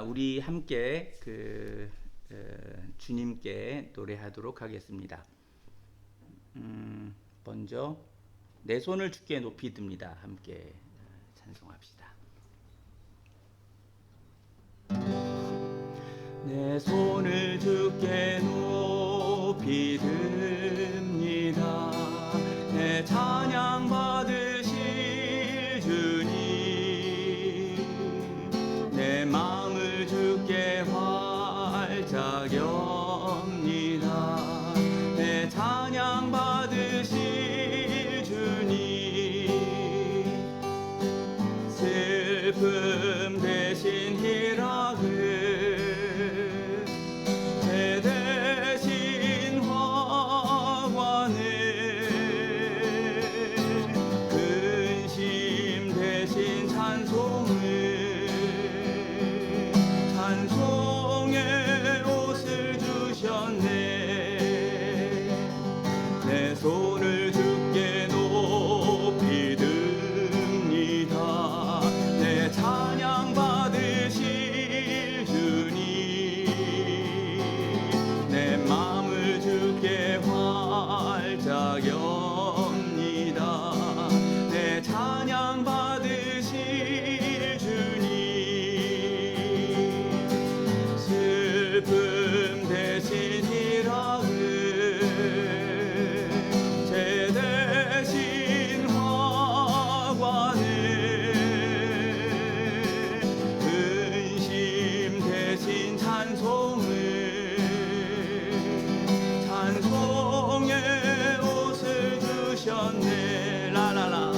우리 함께 주님께 노래하도록 하겠습니다. 먼저 내 손을 주께 높이 듭니다. 함께 찬송합시다. 내 손을 주께 높이 듭니다. 내 찬양 받으실 주님, 내 마음을 주께 활짝 엽니다. 내 찬양 받으실 주님, 슬픔 대신 희락을, 제 대신 화관을, 근심 대신 찬송을, 찬송의 옷을 주셨네. 내 손을 주께 높이 듭니다. 내 찬양 받으실 주님, 내 마음을 주께 활짝 엽니다. 내 찬양 받으실 주님, 슬픔 대신 희락을, 제 대신 화관을, 근심 대신 찬송을, 찬송의 옷을 주셨네. 라라라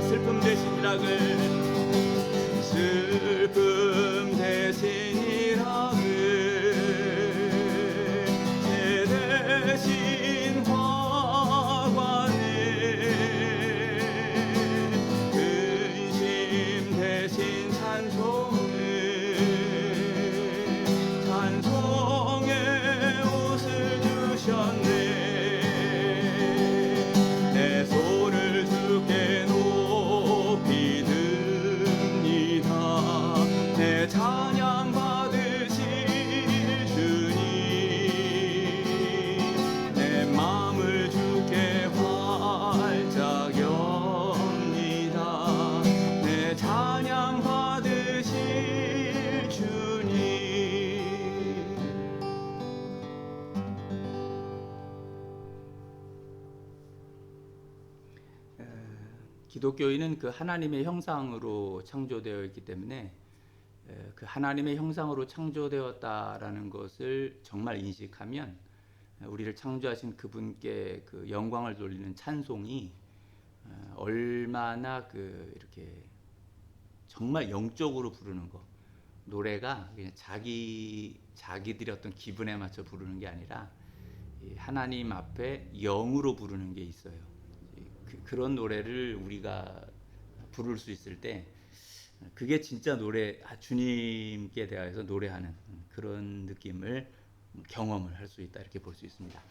슬픔 대신 희락을, 슬픔 대신 희락을, 제 대신 화관을, 근심 대신 찬송을, 찬송의 옷을 주셨네. 내 손을 주께 높이 듭니다. 내 찬양 받으실 주님, 내 마음을 주께 활짝 엽니다. 내 찬양 받으실 주님. 기독교인은 그 하나님의 형상으로 창조되어 있기 때문에 그 하나님의 형상으로 창조되었다라는 것을 정말 인식하면 우리를 창조하신 그분께 그 영광을 돌리는 찬송이 얼마나 이렇게 정말 영적으로 부르는 거, 노래가 그냥 자기들의 어떤 기분에 맞춰 부르는 게 아니라 하나님 앞에 영으로 부르는 게 있어요. 그런 노래를 우리가 부를 수 있을 때 그게 진짜 노래, 주님께 대하여서 노래하는 그런 느낌을 경험을 할 수 있다, 이렇게 볼 수 있습니다.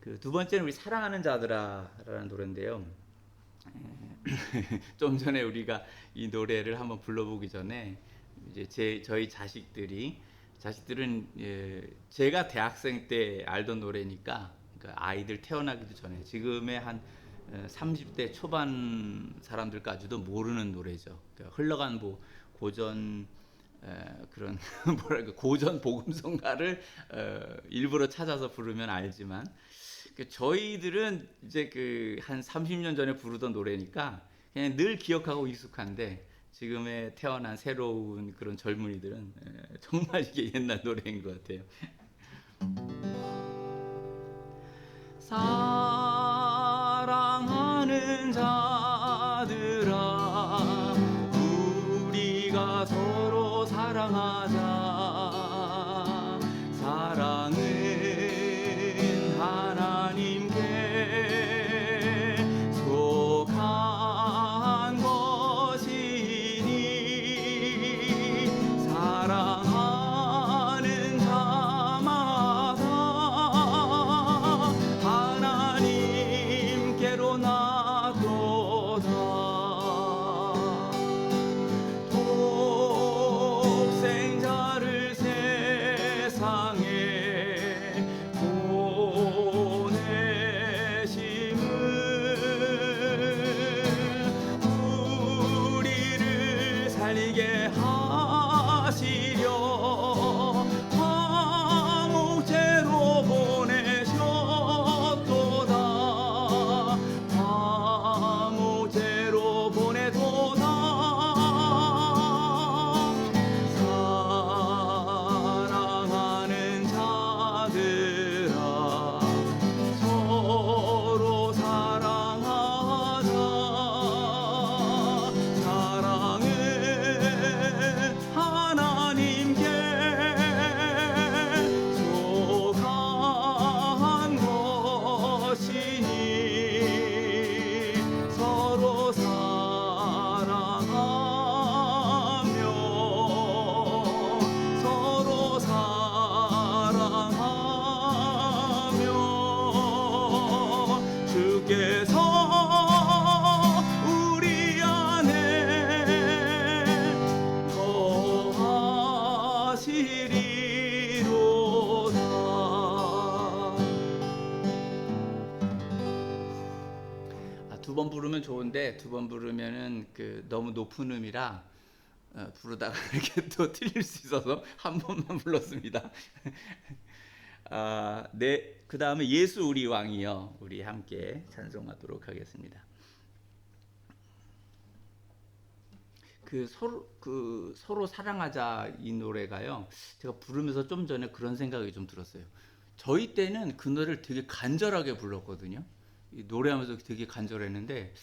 그 두 번째는 우리 사랑하는 자들아라는 노래인데요. 좀 전에 우리가 이 노래를 한번 불러보기 전에 이제 저희 자식들은 제가 대학생 때 알던 노래니까, 그러니까 아이들 태어나기도 전에, 지금의 한 30대 초반 사람들까지도 모르는 노래죠. 그러니까 흘러간 고전 그런 뭐랄까 고전 복음성가를 일부러 찾아서 부르면 알지만, 저희들은 이제 한 30년 전에 부르던 노래니까 그냥 늘 기억하고 익숙한데, 지금의 태어난 새로운 그런 젊은이들은 정말 이게 옛날 노래인 것 같아요. 사랑하는 자들아, 우리가 서로 사랑하자. 사랑은 하나님께 두 번 부르면 좋은데 두 번 부르면은 그 너무 높은 음이라 부르다가 이렇게 또 틀릴 수 있어서 한 번만 불렀습니다. 네, 그 다음에 예수 우리 왕이여 우리 함께 찬송하도록 하겠습니다. 그 서로 사랑하자 이 노래가요. 제가 부르면서 좀 전에 그런 생각이 좀 들었어요. 저희 때는 그 노래를 되게 간절하게 불렀거든요. 이 노래하면서 되게 간절했는데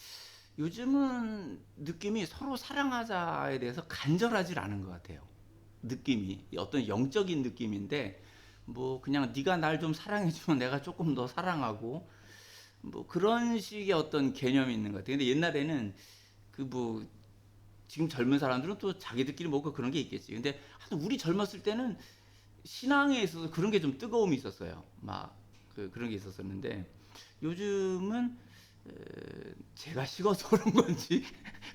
요즘은 느낌이 서로 사랑하자에 대해서 간절하지 않은 것 같아요. 느낌이 어떤 영적인 느낌인데 뭐 그냥 네가 날 좀 사랑해주면 내가 조금 더 사랑하고 뭐 그런 식의 어떤 개념이 있는 것 같아요. 근데 옛날에는 그 뭐 지금 젊은 사람들은 또 자기들끼리 뭐고 그런 게 있겠지. 근데 하여튼 우리 젊었을 때는 신앙에 있어서 그런 게 좀 뜨거움이 있었어요. 막 그런 게 있었었는데 요즘은 제가 식어서 그런 건지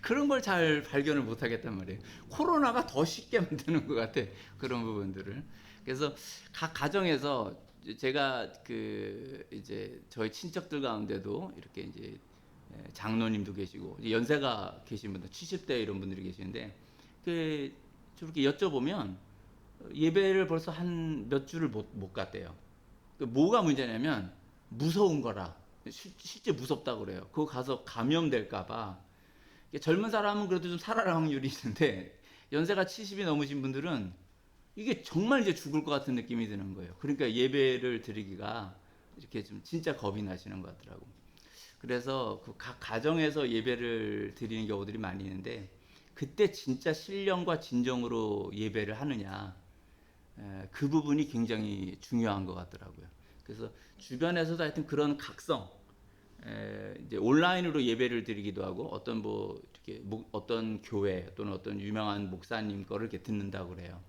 그런 걸 잘 발견을 못 하겠단 말이에요. 코로나가 더 쉽게 만드는 것 같아. 그런 부분들을. 그래서 각 가정에서 제가 그 이제 저희 친척들 가운데도 이렇게 이제 장로님도 계시고 연세가 계신 분들 70대 이런 분들이 계시는데 그 저렇게 여쭤보면 예배를 벌써 한 몇 주를 못 갔대요. 뭐가 문제냐면 무서운 거라. 실제 무섭다고 그래요. 그거 가서 감염될까봐. 젊은 사람은 그래도 좀 살아날 확률이 있는데 연세가 70이 넘으신 분들은 이게 정말 이제 죽을 것 같은 느낌이 드는 거예요. 그러니까 예배를 드리기가 이렇게 좀 진짜 겁이 나시는 것 같더라고. 그래서 그 각 가정에서 예배를 드리는 경우들이 많이 있는데 그때 진짜 신령과 진정으로 예배를 하느냐 그 부분이 굉장히 중요한 것 같더라고요. 그래서 주변에서도 하여튼 그런 각성 이제 온라인으로 예배를 드리기도 하고 어떤 뭐 이렇게 어떤 교회 또는 어떤 유명한 목사님 거를 이렇게 듣는다고 그래요.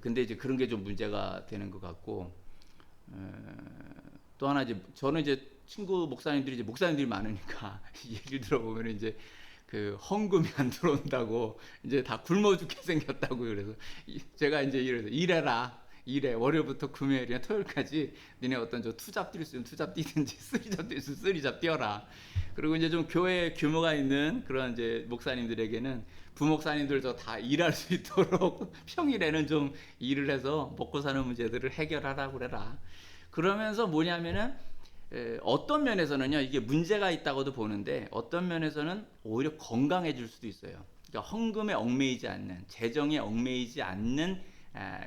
근데 이제 그런 게 좀 문제가 되는 것 같고 또 하나 이제 저는 이제 친구 목사님들이 많으니까 얘기를 들어보면 이제 그 헌금이 안 들어온다고 이제 다 굶어 죽게 생겼다고 그래서 제가 이제 이래라 일해 월요일부터 금요일이나 토요일까지 니네 어떤 저 투잡 뛸 수 있으면 투잡 뛰든지 쓰리잡 뛸 수 있으면 쓰리잡 뛰어라. 그리고 이제 좀 교회 규모가 있는 그런 이제 목사님들에게는 부목사님들도 다 일할 수 있도록 평일에는 좀 일을 해서 먹고 사는 문제들을 해결하라고 그래라. 그러면서 뭐냐면은 어떤 면에서는요 이게 문제가 있다고도 보는데 어떤 면에서는 오히려 건강해질 수도 있어요. 그러니까 헌금에 얽매이지 않는 재정에 얽매이지 않는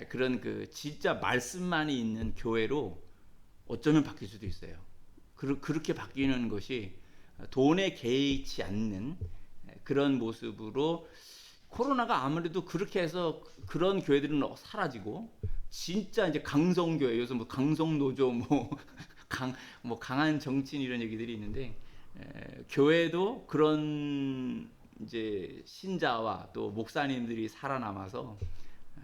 그런 그 진짜 말씀만이 있는 교회로 어쩌면 바뀔 수도 있어요. 그렇게 바뀌는 것이 돈에 개의치 않는 그런 모습으로 코로나가 아무래도 그렇게 해서 그런 교회들은 사라지고 진짜 이제 강성교회 요즘 뭐 강성노조 뭐 강한 정치인 이런 얘기들이 있는데 교회도 그런 이제 신자와 또 목사님들이 살아남아서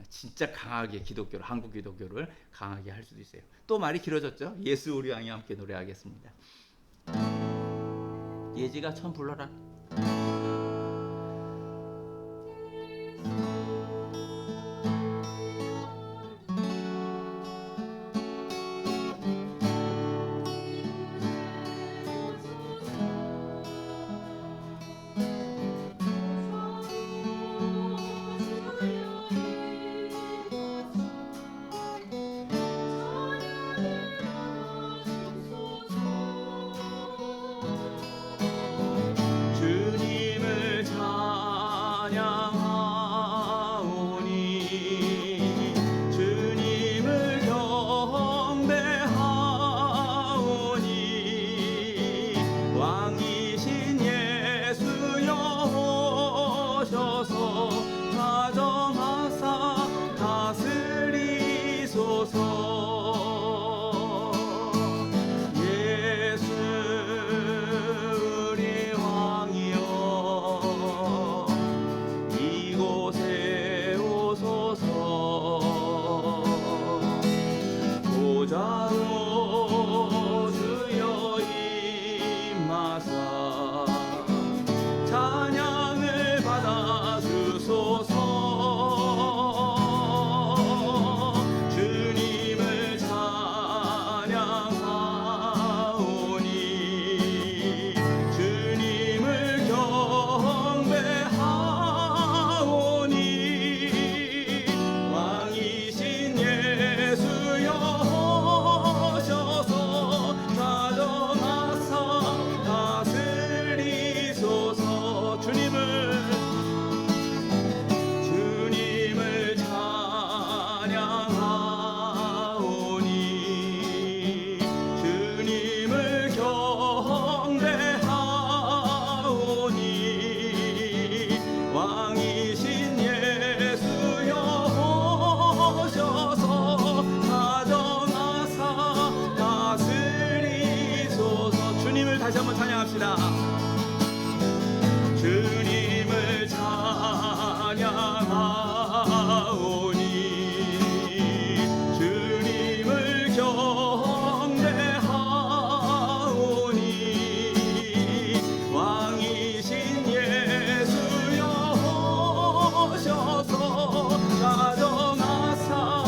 진짜 강하게 기독교를 한국 기독교를 강하게 할 수도 있어요. 또 말이 길어졌죠. 예수 우리 왕이 함께 노래하겠습니다. 예지가 천 불러라. 주님 다시 한번 찬양합시다. 주님을 찬양하오니 주님을 경배하오니 왕이신 예수여 오셔서 가정하사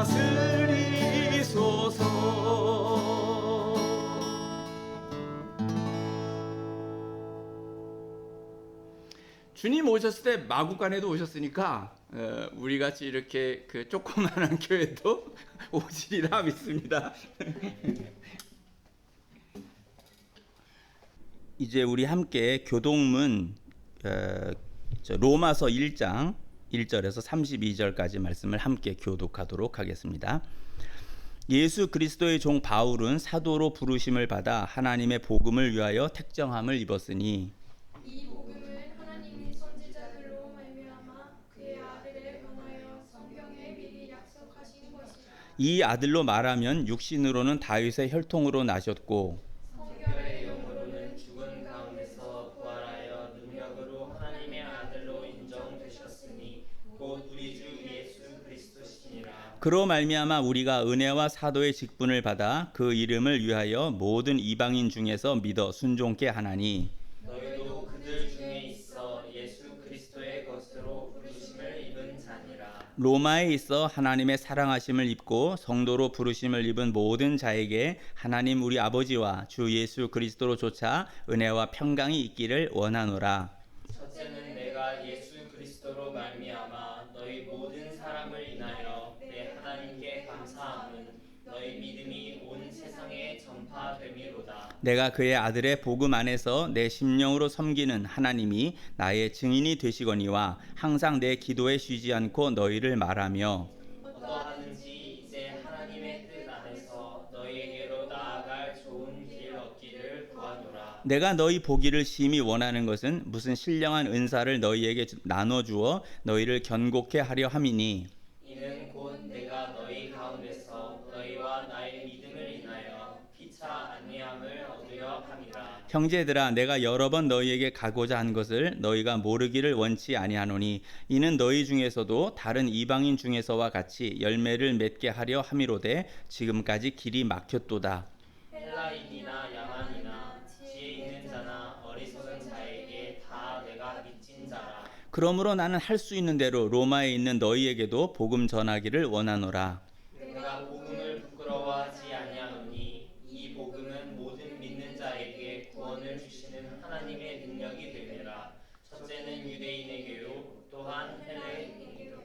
다스리소서. 주님 오셨을 때 마구간에도 오셨으니까 우리 같이 이렇게 그 조그마한 교회도 오시리라 믿습니다. 이제 우리 함께 교동문 로마서 1장 1절에서 32절까지 말씀을 함께 교독하도록 하겠습니다. 예수 그리스도의 종 바울은 사도로 부르심을 받아 하나님의 복음을 위하여 택정함을 입었으니 이 복음을 하나님이 선지자들로 말미암아 그의 아들에 관하여 성경에 미리 약속하신 것이라. 이 아들로 말하면 육신으로는 다윗의 혈통으로 나셨고 성결의 영으로는 죽은 가운데서 부활하여 능력으로 하나님의 아들로 인정되셨으니 곧 우리 주 예수 그리스도시니라. 그로 말미암아 우리가 은혜와 사도의 직분을 받아 그 이름을 위하여 모든 이방인 중에서 믿어 순종케 하나니 너희도 그들 중에 있어 예수 그리스도의 것으로 부르심을 입은 자니라. 로마에 있어 하나님의 사랑하심을 입고 성도로 부르심을 입은 모든 자에게 하나님 우리 아버지와 주 예수 그리스도로 조차 은혜와 평강이 있기를 원하노라. 첫째는 내가 예수 그리스도로 말미암아 너희 모든 사람을 인하여 내 하나님께 감사함은 너희 믿음이 온 세상에 전파됨이로다. 내가 그의 아들의 복음 안에서 내 심령으로 섬기는 하나님이 나의 증인이 되시거니와 항상 내 기도에 쉬지 않고 너희를 말하며 어떠하든지 이제 하나님의 뜻 안에서 너희에게로 나아갈 좋은 길 얻기를 구하노라. 내가 너희 보기를 심히 원하는 것은 무슨 신령한 은사를 너희에게 나눠주어 너희를 견고케 하려 함이니 이는 곧 내가 너희 가운데서 너희와 나의 믿음을 인하여 피차 안위함을 얻으려 함이라. 형제들아 내가 여러 번 너희에게 가고자 한 것을 너희가 모르기를 원치 아니하노니 이는 너희 중에서도 다른 이방인 중에서와 같이 열매를 맺게 하려 함이로되 지금까지 길이 막혔도다. 헬라인이나 야만이나 지혜 있는 자나 어리석은 자에게 다 내가 미친 자라. 그러므로 나는 할 수 있는 대로 로마에 있는 너희에게도 복음 전하기를 원하노라. 내가 복음을 부끄러워하지 아니하노니 이 복음은 모든 믿는 자에게 구원을 주시는 하나님의 능력이 됨이라. 첫째는 유대인에게요 또한 헬라인에게요.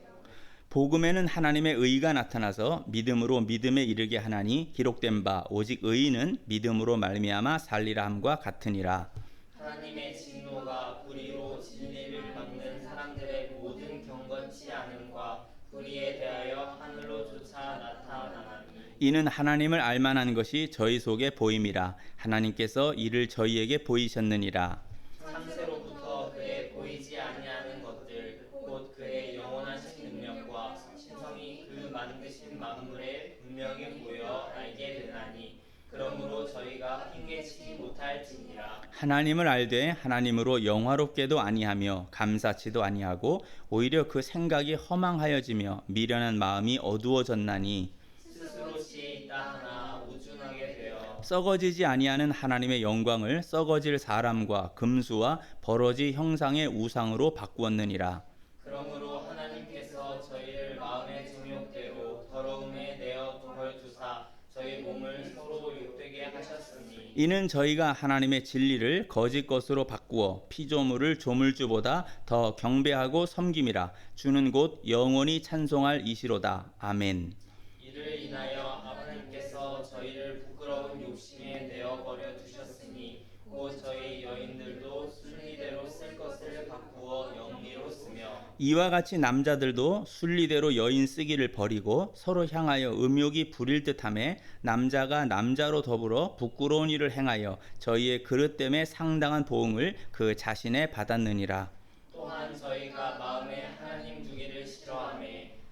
복음에는 하나님의 의가 나타나서 믿음으로 믿음에 이르게 하나니 기록된 바 오직 의인은 믿음으로 말미암아 살리라 함과 같으니라. 하나님의 진노가 불의로 진리를 막는 사람들의 모든 경건치 않음과 불의에 대하여 하늘로조차 나타나나니 이는 하나님을 알만한 것이 저희 속에 보임이라. 하나님께서 이를 저희에게 보이셨느니라. 창세로부터 그의 보이지 아니하는 것들 곧 그의 영원하신 능력과 신성이 그 만드신 만물에 분명히 보여 알게 되나니 그러므로 저희가 핑계치지 못할지니라. 하나님을 알되 하나님으로 영화롭게도 아니하며 감사치도 아니하고 오히려 그 생각이 허망하여지며 미련한 마음이 어두워졌나니 스스로 지혜 있다 하나 우둔하게 되어 썩어지지 아니하는 하나님의 영광을 썩어질 사람과 금수와 버러지 형상의 우상으로 바꾸었느니라. 그러므로 하나님께서 저희를 마음의 정욕대로 더러움에 내어 두사 저희 몸을 서로 욕되게 하셨으니 이는 저희가 하나님의 진리를 거짓 것으로 바꾸어 피조물을 조물주보다 더 경배하고 섬김이라. 주는 곧 영원히 찬송할 이시로다. 아멘. 이를 인하여 하나님께서 저희를 부끄러운 욕심에 내어버려 두셨으니 곧 저희 여인들도 순리대로 쓸 것을 바꾸어 영리로 쓰며 이와 같이 남자들도 순리대로 여인 쓰기를 버리고 서로 향하여 음욕이 부릴 듯하며 남자가 남자로 더불어 부끄러운 일을 행하여 저희의 그릇 때문에 상당한 보응을 그 자신에 받았느니라. 또한 저희가 마음에 하나님 두기를 싫어하며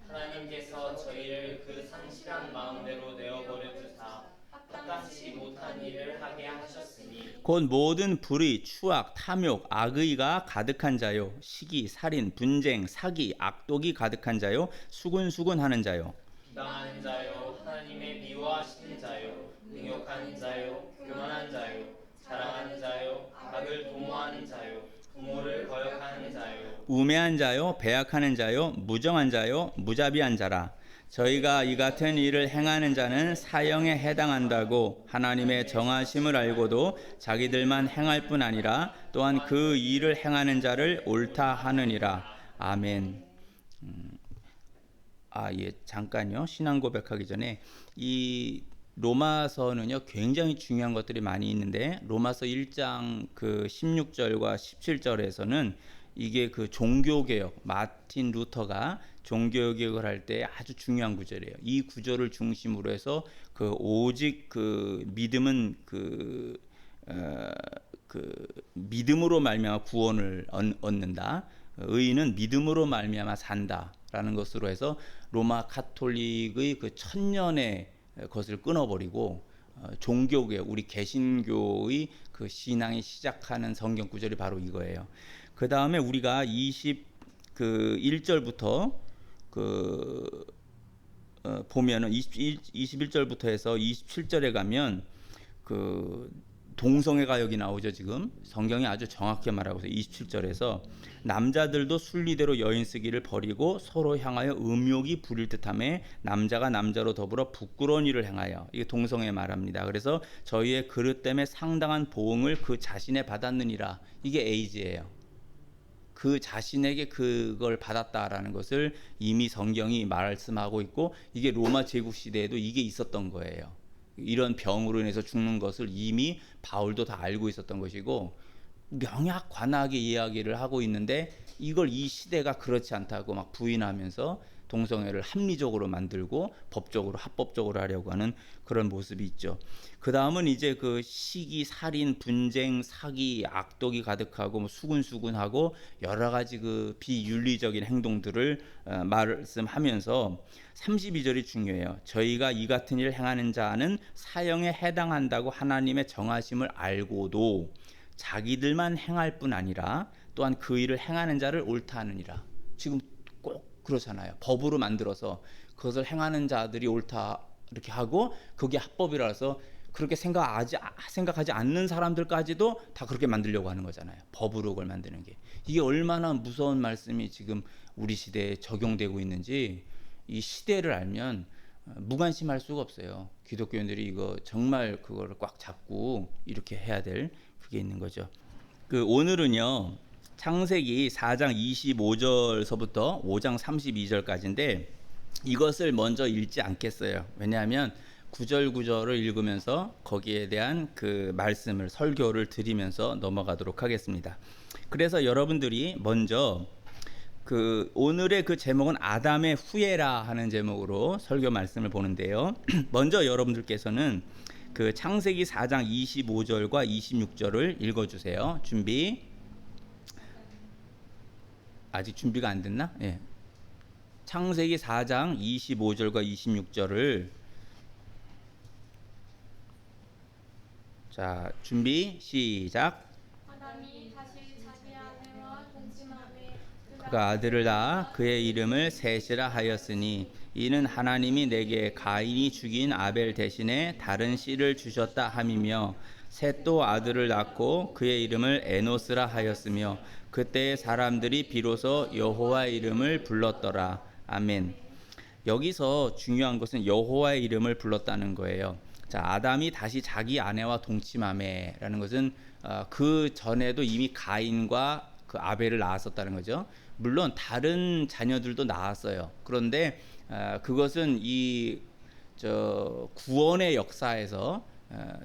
하나님께서 저희를 그 상실한 마음대로 내어버려 두사 합당치 못한 일을 하게 하셨으니 곧 모든 불의, 추악, 탐욕, 악의가 가득한 자요, 시기, 살인, 분쟁, 사기, 악독이 가득한 자요, 수군수군하는 자요. 비방하는 자요, 하나님의 미워하시는 자요, 능욕하는 자요, 교만한 자요, 자랑하는 자요, 악을 도모하는 자요, 부모를 거역하는 자요, 우매한 자요, 배약하는 자요, 무정한 자요, 무자비한 자라. 저희가 이 같은 일을 행하는 자는 사형에 해당한다고 하나님의 정하심을 알고도 자기들만 행할 뿐 아니라 또한 그 일을 행하는 자를 옳다 하느니라. 아멘. 예, 잠깐요. 신앙 고백하기 전에 이 로마서는요, 굉장히 중요한 것들이 많이 있는데 로마서 1장 그 16절과 17절에서는 이게 그 종교개혁, 마틴 루터가 종교개혁을 할 때 아주 중요한 구절이에요. 이 구절을 중심으로 해서 그 오직 그 믿음은 그 믿음으로 말미암아 구원을 얻는다. 의인은 믿음으로 말미암아 산다라는 것으로 해서 로마 카톨릭의 그 천년의 것을 끊어버리고 종교개혁, 우리 개신교의 그 신앙이 시작하는 성경 구절이 바로 이거예요. 그 다음에 우리가 21절부터 보면은 21절부터 해서 27절에 가면 그 동성애 가역이 나오죠. 지금 성경이 아주 정확히 말하고 있어요. 27절에서 남자들도 순리대로 여인 쓰기를 버리고 서로 향하여 음욕이 부릴 듯하며 남자가 남자로 더불어 부끄러운 일을 행하여, 이게 동성애 말합니다. 그래서 저희의 그릇 때문에 상당한 보응을 그 자신에 받았느니라. 이게 에이즈예요. 그 자신에게 그걸 받았다라는 것을 이미 성경이 말씀하고 있고, 이게 로마 제국 시대에도 이게 있었던 거예요. 이런 병으로 인해서 죽는 것을 이미 바울도 다 알고 있었던 것이고, 명약관하게 이야기를 하고 있는데 이걸 이 시대가 그렇지 않다고 막 부인하면서 동성애를 합리적으로 만들고 법적으로 합법적으로 하려고 하는 그런 모습이 있죠. 그 다음은 이제 그 시기, 살인, 분쟁, 사기, 악독이 가득하고 뭐 수군수군하고 여러 가지 그 비윤리적인 행동들을 말씀하면서 32절이 중요해요. 저희가 이 같은 일을 행하는 자는 사형에 해당한다고 하나님의 정하심을 알고도 자기들만 행할 뿐 아니라 또한 그 일을 행하는 자를 옳다 하느니라. 지금 꼭 그렇잖아요. 법으로 만들어서 그것을 행하는 자들이 옳다 이렇게 하고 그게 합법이라서 그렇게 생각하지 않는 사람들까지도 다 그렇게 만들려고 하는 거잖아요. 법으로 그걸 만드는 게. 이게 얼마나 무서운 말씀이 지금 우리 시대에 적용되고 있는지 이 시대를 알면 무관심할 수가 없어요. 기독교인들이 이거 정말 그거를 꽉 잡고 이렇게 해야 될 그게 있는 거죠. 오늘은요. 창세기 4장 25절서부터 5장 32절까지인데 이것을 먼저 읽지 않겠어요. 왜냐하면 구절구절을 읽으면서 거기에 대한 그 말씀을 설교를 드리면서 넘어가도록 하겠습니다. 그래서 여러분들이 먼저 오늘의 그 제목은 아담의 후예라 하는 제목으로 설교 말씀을 보는데요. 먼저 여러분들께서는 그 창세기 4장 25절과 26절을 읽어주세요. 준비. 아직 준비가 안 됐나? 예. 창세기 4장 25절과 26절을 자, 준비 시작. 아담이 다시 자기 아내와 동침하되 그가 아들을 낳아 그의 이름을 셋이라 하였으니 이는 하나님이 내게 가인이 죽인 아벨 대신에 다른 씨를 주셨다 함이며 셋도 아들을 낳고 그의 이름을 에노스라 하였으며 그때의 사람들이 비로소 여호와의 이름을 불렀더라. 아멘. 여기서 중요한 것은 여호와의 이름을 불렀다는 거예요. 자, 아담이 다시 자기 아내와 동침하매라는 것은 그 전에도 이미 가인과 그 아벨을 낳았었다는 거죠. 물론 다른 자녀들도 낳았어요. 그런데 그것은 구원의 역사에서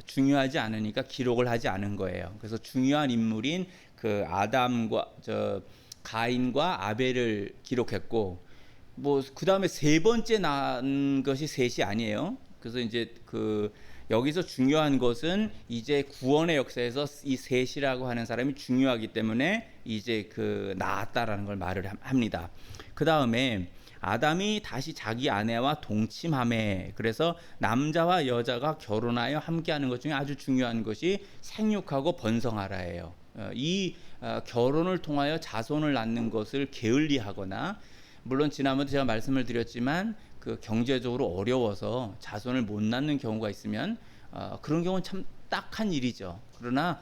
중요하지 않으니까 기록을 하지 않은 거예요. 그래서 중요한 인물인 그 아담과 가인과 아벨을 기록했고, 뭐 그 다음에 세 번째 낳은 것이 셋이 아니에요. 그래서 이제 여기서 중요한 것은 이제 구원의 역사에서 이 셋이라고 하는 사람이 중요하기 때문에 이제 낳았다라는 걸 말을 합니다. 그 다음에 아담이 다시 자기 아내와 동침하매. 그래서 남자와 여자가 결혼하여 함께하는 것 중에 아주 중요한 것이 생육하고 번성하라예요. 이 결혼을 통하여 자손을 낳는 것을 게을리하거나, 물론 지난번에 제가 말씀을 드렸지만 그 경제적으로 어려워서 자손을 못 낳는 경우가 있으면 그런 경우는 참 딱한 일이죠. 그러나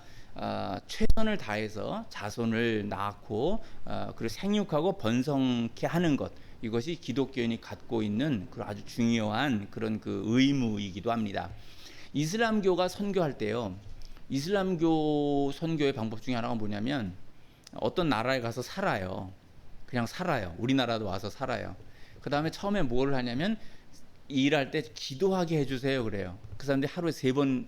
최선을 다해서 자손을 낳고 그리고 생육하고 번성케 하는 것, 이것이 기독교인이 갖고 있는 그 아주 중요한 그런 그 의무이기도 합니다. 이슬람교가 선교할 때요, 이슬람교 선교의 방법 중에 하나가 뭐냐면 어떤 나라에 가서 살아요. 그냥 살아요. 우리나라도 와서 살아요. 그 다음에 처음에 뭘 하냐면 일할 때 기도하게 해주세요 그래요. 그 사람들이 하루에 3번,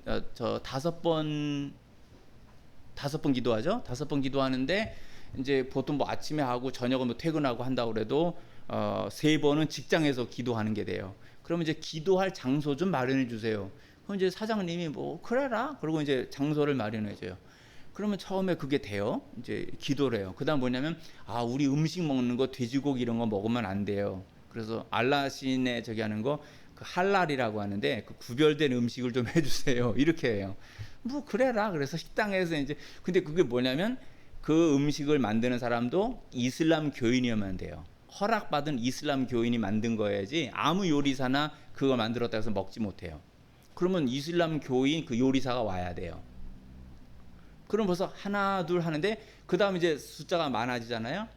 5번 기도하죠. 5번 기도하는데 이제 보통 뭐 아침에 하고 저녁은 뭐 퇴근하고 한다고 그래도 3번은 직장에서 기도하는 게 돼요. 그러면 이제 기도할 장소 좀 마련해 주세요. 그럼 이제 사장님이 뭐 그래라 그러고 이제 장소를 마련해 줘요. 그러면 처음에 그게 돼요. 이제 기도를 해요. 그다음 뭐냐면 우리 음식 먹는 거 돼지고기 이런 거 먹으면 안 돼요. 그래서 알라신에 저기 하는 거 그 할랄이라고 하는데 그 구별된 음식을 좀 해주세요. 이렇게 해요. 뭐 그래라. 그래서 식당에서 이제 근데 그게 뭐냐면 그 음식을 만드는 사람도 이슬람 교인이어야만 돼요. 허락받은 이슬람 교인이 만든 거야지 아무 요리사나 그걸 만들었다 해서 먹지 못해요. 그러면 이슬람 교인 그 요리사가 와야 돼요. 그럼 벌써 하나 둘 하는데 그 다음 이제 숫자가 많아지잖아요.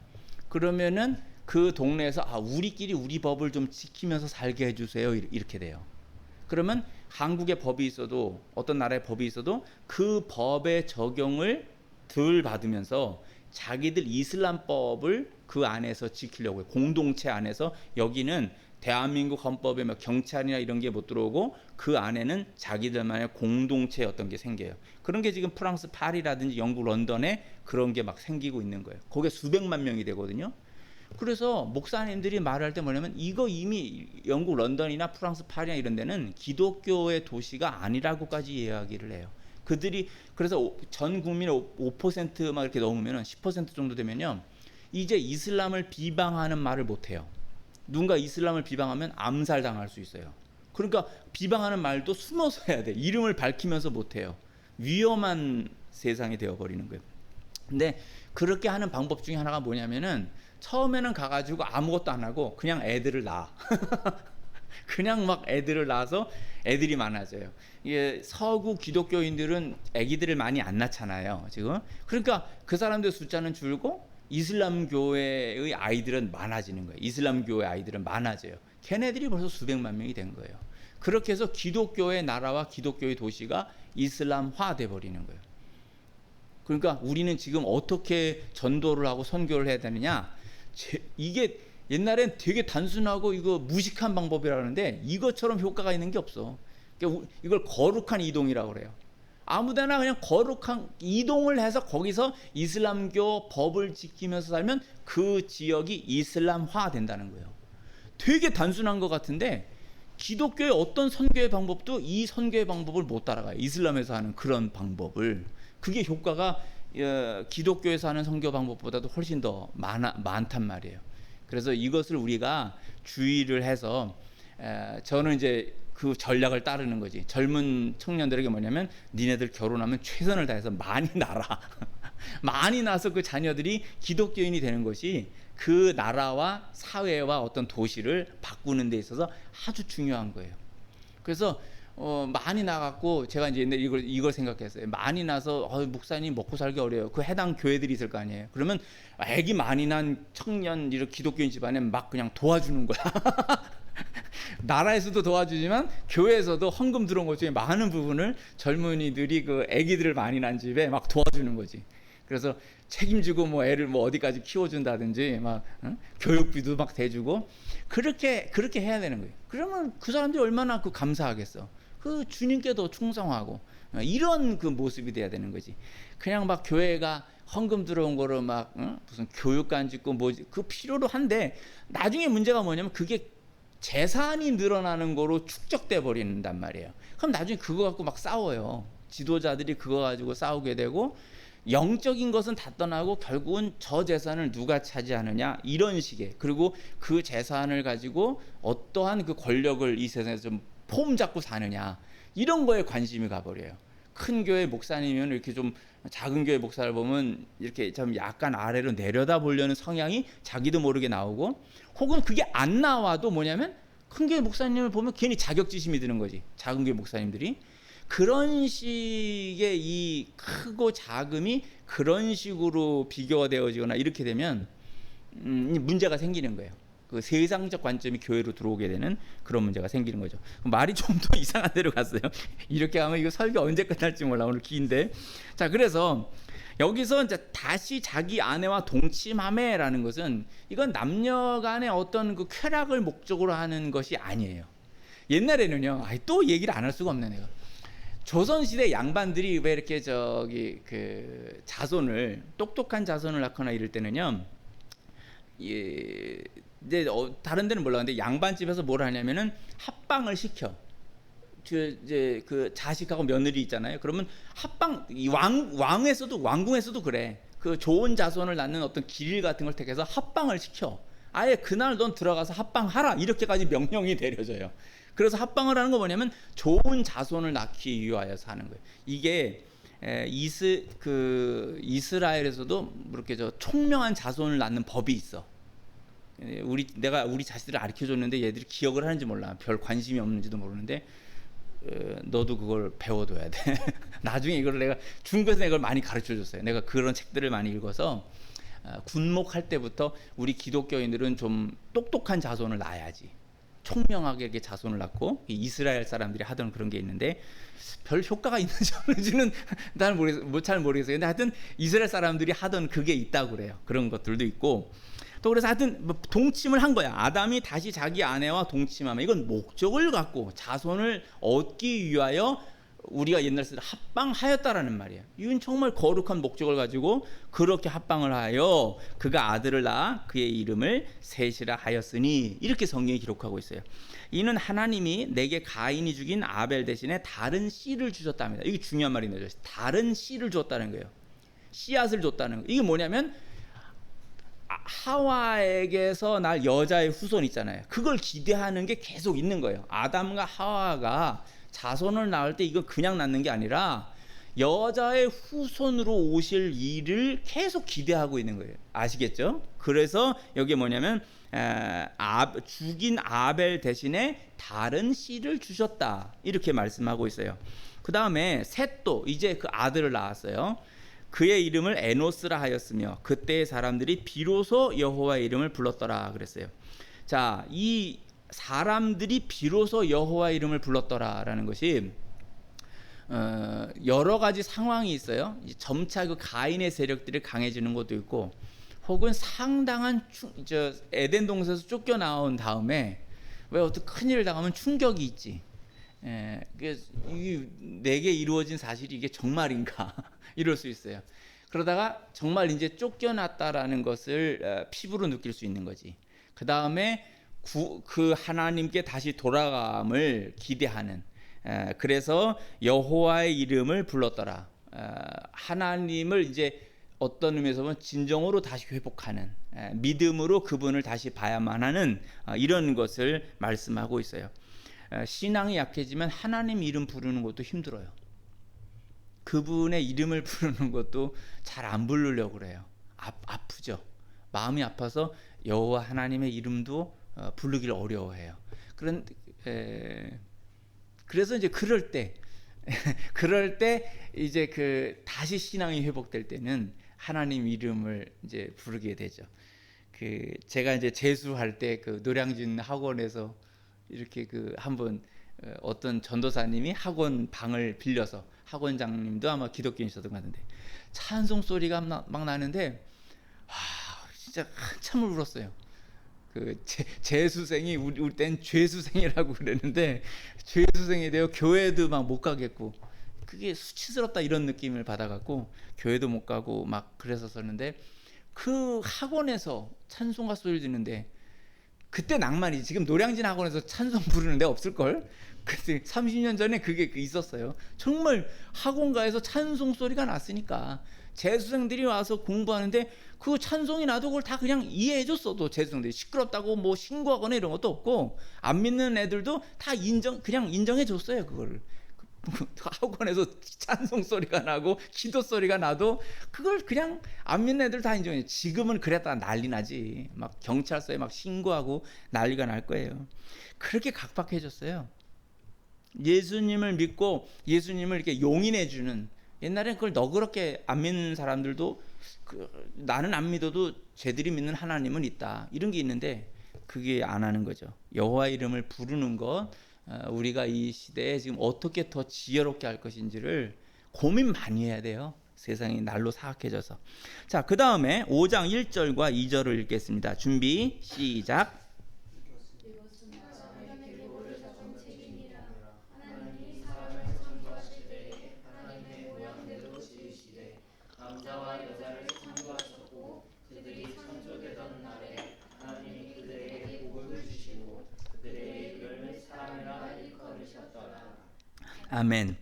그러면은 그 동네에서 우리끼리 우리 법을 좀 지키면서 살게 해주세요. 이렇게 돼요. 그러면 한국의 법이 있어도 어떤 나라의 법이 있어도 그 법의 적용을 덜 받으면서 자기들 이슬람법을 그 안에서 지키려고 해요. 공동체 안에서 여기는 대한민국 헌법에 막 경찰이나 이런 게 못 들어오고 그 안에는 자기들만의 공동체 어떤 게 생겨요. 그런 게 지금 프랑스 파리라든지 영국 런던에 그런 게 막 생기고 있는 거예요. 거기에 수백만 명이 되거든요. 그래서 목사님들이 말할 때 뭐냐면 이거 이미 영국 런던이나 프랑스 파리나 이런 데는 기독교의 도시가 아니라고까지 이야기를 해요. 그들이 그래서 전 국민의 5%막 이렇게 넘으면 10% 정도 되면요, 이제 이슬람을 비방하는 말을 못 해요. 누군가 이슬람을 비방하면 암살당할 수 있어요. 그러니까 비방하는 말도 숨어서 해야 돼. 이름을 밝히면서 못 해요. 위험한 세상이 되어버리는 거예요. 근데 그렇게 하는 방법 중에 하나가 뭐냐면은 처음에는 가가지고 아무것도 안 하고 그냥 애들을 낳아. 그냥 막 애들을 낳아서 애들이 많아져요. 이게 서구 기독교인들은 아기들을 많이 안 낳잖아요, 지금. 그러니까 그 사람들 숫자는 줄고 이슬람 교회의 아이들은 많아지는 거예요. 이슬람 교회 아이들은 많아져요. 걔네들이 벌써 수백만 명이 된 거예요. 그렇게 해서 기독교의 나라와 기독교의 도시가 이슬람화 돼 버리는 거예요. 그러니까 우리는 지금 어떻게 전도를 하고 선교를 해야 되느냐? 이게 옛날엔 되게 단순하고 이거 무식한 방법이라 그러는데 이것처럼 효과가 있는 게 없어. 그러니까 이걸 거룩한 이동이라고 그래요. 아무데나 그냥 거룩한 이동을 해서 거기서 이슬람교 법을 지키면서 살면 그 지역이 이슬람화 된다는 거예요. 되게 단순한 것 같은데 기독교의 어떤 선교의 방법도 이 선교의 방법을 못 따라가요. 이슬람에서 하는 그런 방법을. 그게 효과가 기독교에서 하는 선교 방법보다도 훨씬 더 많단 말이에요. 그래서 이것을 우리가 주의를 해서 저는 이제 그 전략을 따르는 거지. 젊은 청년들에게 뭐냐면 니네들 결혼하면 최선을 다해서 많이 낳아라. 많이 낳아서 그 자녀들이 기독교인이 되는 것이 그 나라와 사회와 어떤 도시를 바꾸는 데 있어서 아주 중요한 거예요. 그래서 많이 나갔고 제가 이제 옛날에 이걸 생각했어요. 많이 나서 목사님 먹고 살기 어려워요. 그 해당 교회들이 있을 거 아니에요. 그러면 아기 많이 난 청년 이런 기독교인 집안에 막 그냥 도와주는 거야. 나라에서도 도와주지만 교회에서도 헌금 들어온 것 중에 많은 부분을 젊은이들이 그 아기들을 많이 난 집에 막 도와주는 거지. 그래서 책임지고 뭐 애를 뭐 어디까지 키워준다든지 막 교육비도 막 대주고 그렇게 해야 되는 거예요. 그러면 그 사람들이 얼마나 그 감사하겠어. 그 주님께도 충성하고 이런 그 모습이 돼야 되는 거지. 그냥 막 교회가 헌금 들어온 거로 막 무슨 교육관 짓고 뭐지 그 필요로 한데 나중에 문제가 뭐냐면 그게 재산이 늘어나는 거로 축적돼 버린단 말이에요. 그럼 나중에 그거 갖고 막 싸워요. 지도자들이 그거 가지고 싸우게 되고 영적인 것은 다 떠나고 결국은 저 재산을 누가 차지하느냐 이런 식의, 그리고 그 재산을 가지고 어떠한 그 권력을 이 세상에서 좀 폼 잡고 사느냐 이런 거에 관심이 가버려요. 큰 교회 목사님이면 이렇게 좀 작은 교회 목사를 보면 이렇게 좀 약간 아래로 내려다 보려는 성향이 자기도 모르게 나오고, 혹은 그게 안 나와도 뭐냐면 큰 교회 목사님을 보면 괜히 자격지심이 드는 거지. 작은 교회 목사님들이 그런 식의 이 크고 작음이 그런 식으로 비교가 되어지거나 이렇게 되면 문제가 생기는 거예요. 그 세상적 관점이 교회로 들어오게 되는 그런 문제가 생기는 거죠. 말이 좀 더 이상한 데로 갔어요. 이렇게 하면 이거 설교 언제 끝날지 몰라. 오늘 긴데. 자, 그래서 여기서 이제 다시 자기 아내와 동침하매라는 것은 이건 남녀 간의 어떤 그 쾌락을 목적으로 하는 것이 아니에요. 옛날에는요, 또 얘기를 안 할 수가 없네 내가. 조선시대 양반들이 왜 이렇게 그 자손을, 똑똑한 자손을 낳거나 이럴 때는요, 이제 다른 데는 몰라. 근데 양반집에서 뭘 하냐면은 합방을 시켜. 이제 그 자식하고 며느리 있잖아요. 그러면 합방, 왕에서도, 왕궁에서도 그래. 그 좋은 자손을 낳는 어떤 길 같은 걸 택해서 합방을 시켜. 아예 그날 넌 들어가서 합방하라 이렇게까지 명령이 내려져요. 그래서 합방을 하는 거 뭐냐면 좋은 자손을 낳기 위하여서 하는 거예요. 이게 이스라엘에서도 이렇게 총명한 자손을 낳는 법이 있어. 내가 우리 자식들을 가르쳐줬는데 얘들이 기억을 하는지 몰라. 별 관심이 없는지도 모르는데 너도 그걸 배워둬야 돼. 나중에 이걸 내가 중국에서 이걸 많이 가르쳐줬어요. 내가 그런 책들을 많이 읽어서 군목할 때부터 우리 기독교인들은 좀 똑똑한 자손을 낳아야지. 총명하게 이렇게 자손을 낳고, 이스라엘 사람들이 하던 그런 게 있는데 별 효과가 있는지 없는지는 잘 모르겠어요. 근데 하여튼 이스라엘 사람들이 하던 그게 있다고 그래요. 그런 것들도 있고. 또 그래서 하여튼 동침을 한 거야. 아담이 다시 자기 아내와 동침하면 이건 목적을 갖고 자손을 얻기 위하여 우리가 옛날 쓰던 합방하였다라는 말이에요. 이건 정말 거룩한 목적을 가지고 그렇게 합방을 하여 그가 아들을 낳아 그의 이름을 셋이라 하였으니, 이렇게 성경이 기록하고 있어요. 이는 하나님이 내게 가인이 죽인 아벨 대신에 다른 씨를 주셨답니다. 이게 중요한 말인데, 다른 씨를 줬다는 거예요. 씨앗을 줬다는 거예요. 이게 뭐냐면 하와에게서 날 여자의 후손 있잖아요. 그걸 기대하는 게 계속 있는 거예요. 아담과 하와가 자손을 낳을 때 이건 그냥 낳는 게 아니라 여자의 후손으로 오실 일을 계속 기대하고 있는 거예요. 아시겠죠? 그래서 여기 뭐냐면 죽인 아벨 대신에 다른 씨를 주셨다, 이렇게 말씀하고 있어요. 그 다음에 셋도 이제 그 아들을 낳았어요. 그의 이름을 에노스라 하였으며 그때의 사람들이 비로소 여호와의 이름을 불렀더라 그랬어요. 자, 이 사람들이 비로소 여호와의 이름을 불렀더라라는 것이 여러 가지 상황이 있어요. 점차 그 가인의 세력들이 강해지는 것도 있고, 혹은 상당한 에덴 동산에서 쫓겨나온 다음에 왜 어떤 큰일을 당하면 충격이 있지. 내게 이루어진 사실이 이게 정말인가 이럴 수 있어요. 그러다가 정말 이제 쫓겨났다라는 것을 피부로 느낄 수 있는 거지. 그 다음에 그 하나님께 다시 돌아감을 기대하는, 그래서 여호와의 이름을 불렀더라. 하나님을 이제 어떤 의미에서 보면 진정으로 다시 회복하는, 믿음으로 그분을 다시 봐야만 하는 이런 것을 말씀하고 있어요. 신앙이 약해지면 하나님 이름 부르는 것도 힘들어요. 그분의 이름을 부르는 것도 잘 안 부르려고 그래요. 아프죠. 마음이 아파서 여호와 하나님의 이름도 부르기를 어려워해요. 그래서 이제 그럴 때 이제 그 다시 신앙이 회복될 때는 하나님 이름을 이제 부르게 되죠. 제가 이제 재수할 때 그 노량진 학원에서 이렇게 한번 어떤 전도사님이 학원 방을 빌려서, 학원장님도 아마 기독교인이셨던 것 같은데 찬송 소리가 막 나는데 진짜 한참을 울었어요. 재수생이 우리 땐 죄수생이라고 그랬는데 죄수생이 되어 교회도 막 못 가겠고, 그게 수치스럽다 이런 느낌을 받아갖고 교회도 못 가고 막 그랬었는데, 그 학원에서 찬송가 소리를 듣는데 그때 낭만이지. 지금 노량진 학원에서 찬송 부르는 데 없을걸? 그때 30년 전에 그게 있었어요. 정말 학원가에서 찬송 소리가 났으니까 재수생들이 와서 공부하는데 그 찬송이 나도 그걸 다 그냥 이해해줬어도 재수생들이 시끄럽다고 뭐 신고하거나 이런 것도 없고 안 믿는 애들도 다 그냥 인정해줬어요. 그거를 학원에서 찬송 소리가 나고 기도 소리가 나도 그걸 그냥 안 믿는 애들 다 인정해요. 지금은 그랬다 난리 나지. 막 경찰서에 막 신고하고 난리가 날 거예요. 그렇게 각박해졌어요. 예수님을 믿고 예수님을 이렇게 용인해주는, 옛날엔 그걸 너그럽게 안 믿는 사람들도 나는 안 믿어도 쟤들이 믿는 하나님은 있다 이런 게 있는데 그게 안 하는 거죠. 여호와 이름을 부르는 것, 우리가 이 시대에 지금 어떻게 더 지혜롭게 할 것인지를 고민 많이 해야 돼요. 세상이 날로 사악해져서. 자, 그 다음에 5장 1절과 2절을 읽겠습니다. 준비 시작. 남자와 여자를 창조하셨고 그들이 창조되던 날에 하나님이 그들에게 복을 주시고 그들의 이름을 사람이라 일컬으셨더라. 아멘.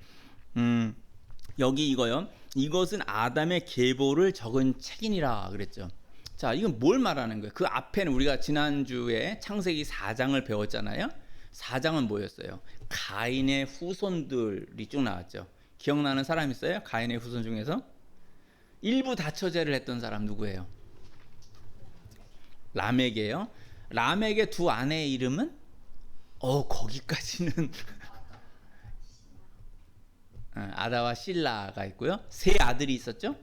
여기 이거요. 이것은 아담의 계보를 적은 책이니라 그랬죠. 자, 이건 뭘 말하는 거예요? 그 앞에는 우리가 지난주에 창세기 4장을 배웠잖아요. 4장은 뭐였어요? 가인의 후손들이 쭉 나왔죠. 기억나는 사람 있어요? 가인의 후손 중에서? 일부 다처제를 했던 사람 누구예요? 라멕이에요. 라멕의 두 아내의 이름은? 거기까지는 아다와 실라가 있고요. 세 아들이 있었죠.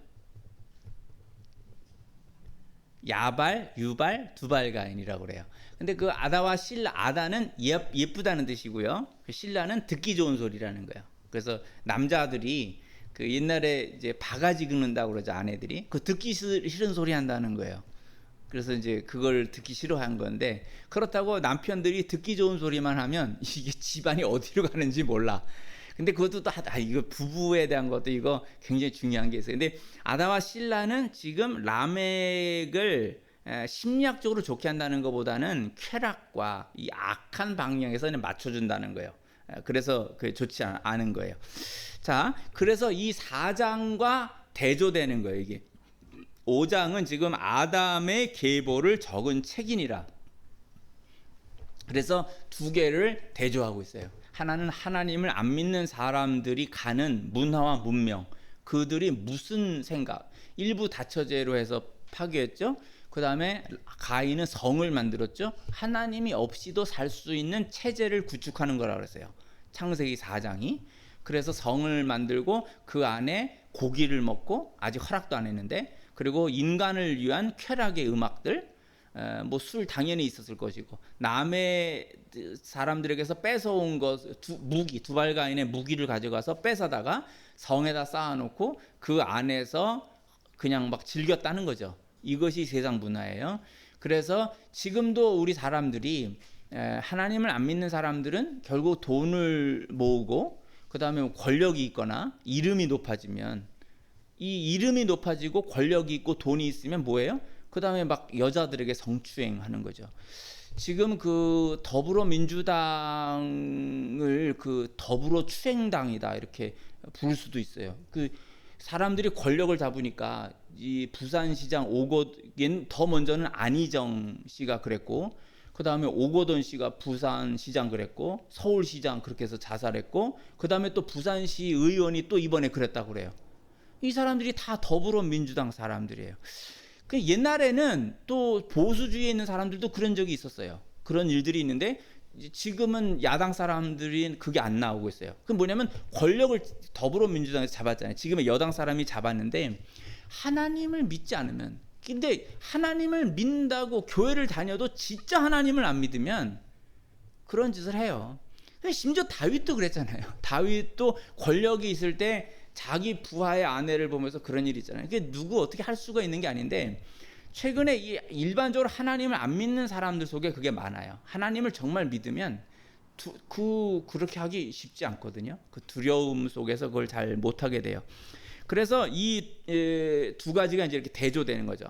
야발, 유발, 두발가인이라고 그래요. 근데 그 아다와 실라, 아다는 예쁘다는 뜻이고요. 그 실라는 듣기 좋은 소리라는 거예요. 그래서 남자들이 그 옛날에 이제 바가지 긁는다고 그러죠. 아내들이 그 듣기 싫은 소리 한다는 거예요. 그래서 이제 그걸 듣기 싫어한 건데, 그렇다고 남편들이 듣기 좋은 소리만 하면 이게 집안이 어디로 가는지 몰라. 근데 그것도 또 이거 부부에 대한 것도 이거 굉장히 중요한 게 있어요. 근데 아다와 실라는 지금 라멕을 심리학적으로 좋게 한다는 것보다는 쾌락과 이 악한 방향에서 맞춰준다는 거예요. 그래서 그 좋지 않은 거예요. 자, 그래서 이 4장과 대조되는 거예요. 이게 5장은 지금 아담의 계보를 적은 책이니라. 그래서 두 개를 대조하고 있어요. 하나는 하나님을 안 믿는 사람들이 가는 문화와 문명, 그들이 무슨 생각, 일부 다처제로 해서 파괴했죠. 그 다음에 가인은 성을 만들었죠. 하나님이 없이도 살 수 있는 체제를 구축하는 거라고 그랬어요. 창세기 4장이. 그래서 성을 만들고 그 안에 고기를 먹고, 아직 허락도 안 했는데, 그리고 인간을 위한 쾌락의 음악들, 뭐 술 당연히 있었을 것이고, 남의 사람들에게서 뺏어온 것, 두발가인의 무기를 가져가서 뺏어다가 성에다 쌓아놓고 그 안에서 그냥 막 즐겼다는 거죠. 이것이 세상 문화예요. 그래서 지금도 우리 사람들이, 하나님을 안 믿는 사람들은 결국 돈을 모으고, 그 다음에 권력이 있거나 이름이 높아지면, 이 이름이 높아지고 권력이 있고 돈이 있으면 뭐예요? 그 다음에 막 여자들에게 성추행하는 거죠. 지금 그 더불어민주당을 그 더불어 추행당이다 이렇게 부를 수도 있어요. 그 사람들이 권력을 잡으니까 이 부산시장 더 먼저는 안희정 씨가 그랬고, 그 다음에 오거돈 씨가 부산시장 그랬고, 서울시장 그렇게 해서 자살했고, 그 다음에 또 부산시 의원이 또 이번에 그랬다고 그래요. 이 사람들이 다 더불어민주당 사람들이에요. 그 옛날에는 또 보수주의에 있는 사람들도 그런 적이 있었어요. 그런 일들이 있는데 지금은 야당 사람들이 그게 안 나오고 있어요. 그건 뭐냐면 권력을 더불어민주당에서 잡았잖아요. 지금은 여당 사람이 잡았는데, 하나님을 믿지 않으면, 근데 하나님을 믿는다고 교회를 다녀도 진짜 하나님을 안 믿으면 그런 짓을 해요. 심지어 다윗도 그랬잖아요. 다윗도 권력이 있을 때 자기 부하의 아내를 보면서 그런 일이 있잖아요. 그게 누구 어떻게 할 수가 있는 게 아닌데, 최근에 일반적으로 하나님을 안 믿는 사람들 속에 그게 많아요. 하나님을 정말 믿으면 그렇게 하기 쉽지 않거든요. 그 두려움 속에서 그걸 잘 못하게 돼요. 그래서 이 두 가지가 이제 이렇게 대조되는 거죠.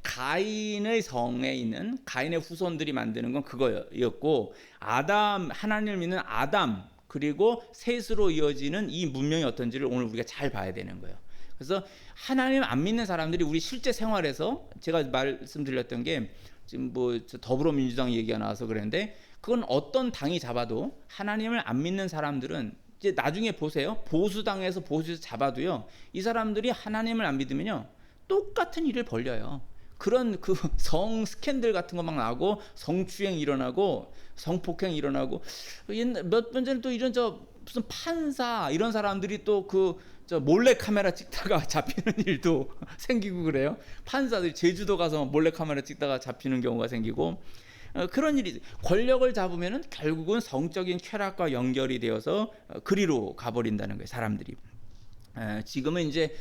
가인의 성에 있는 가인의 후손들이 만드는 건 그거였고, 하나님을 믿는 아담 그리고 셋으로 이어지는 이 문명이 어떤지를 오늘 우리가 잘 봐야 되는 거예요. 그래서 하나님 안 믿는 사람들이 우리 실제 생활에서, 제가 말씀드렸던 게 지금 뭐 더불어민주당 얘기가 나와서 그랬는데, 그건 어떤 당이 잡아도 하나님을 안 믿는 사람들은 이제 나중에 보세요. 보수당에서 잡아도요, 이 사람들이 하나님을 안 믿으면요 똑같은 일을 벌려요. 그런 그 성 스캔들 같은 거 막 나고, 성추행 일어나고, 성폭행 일어나고, 몇 번 전에 또 이런 무슨 판사 이런 사람들이 또 몰래 카메라 찍다가 잡히는 일도 생기고 그래요. 판사들이 제주도 가서 몰래 카메라 찍다가 잡히는 경우가 생기고, 그런 일이, 권력을 잡으면은 결국은 성적인 쾌락과 연결이 되어서 그리로 가버린다는 거예요, 사람들이. 지금은 이제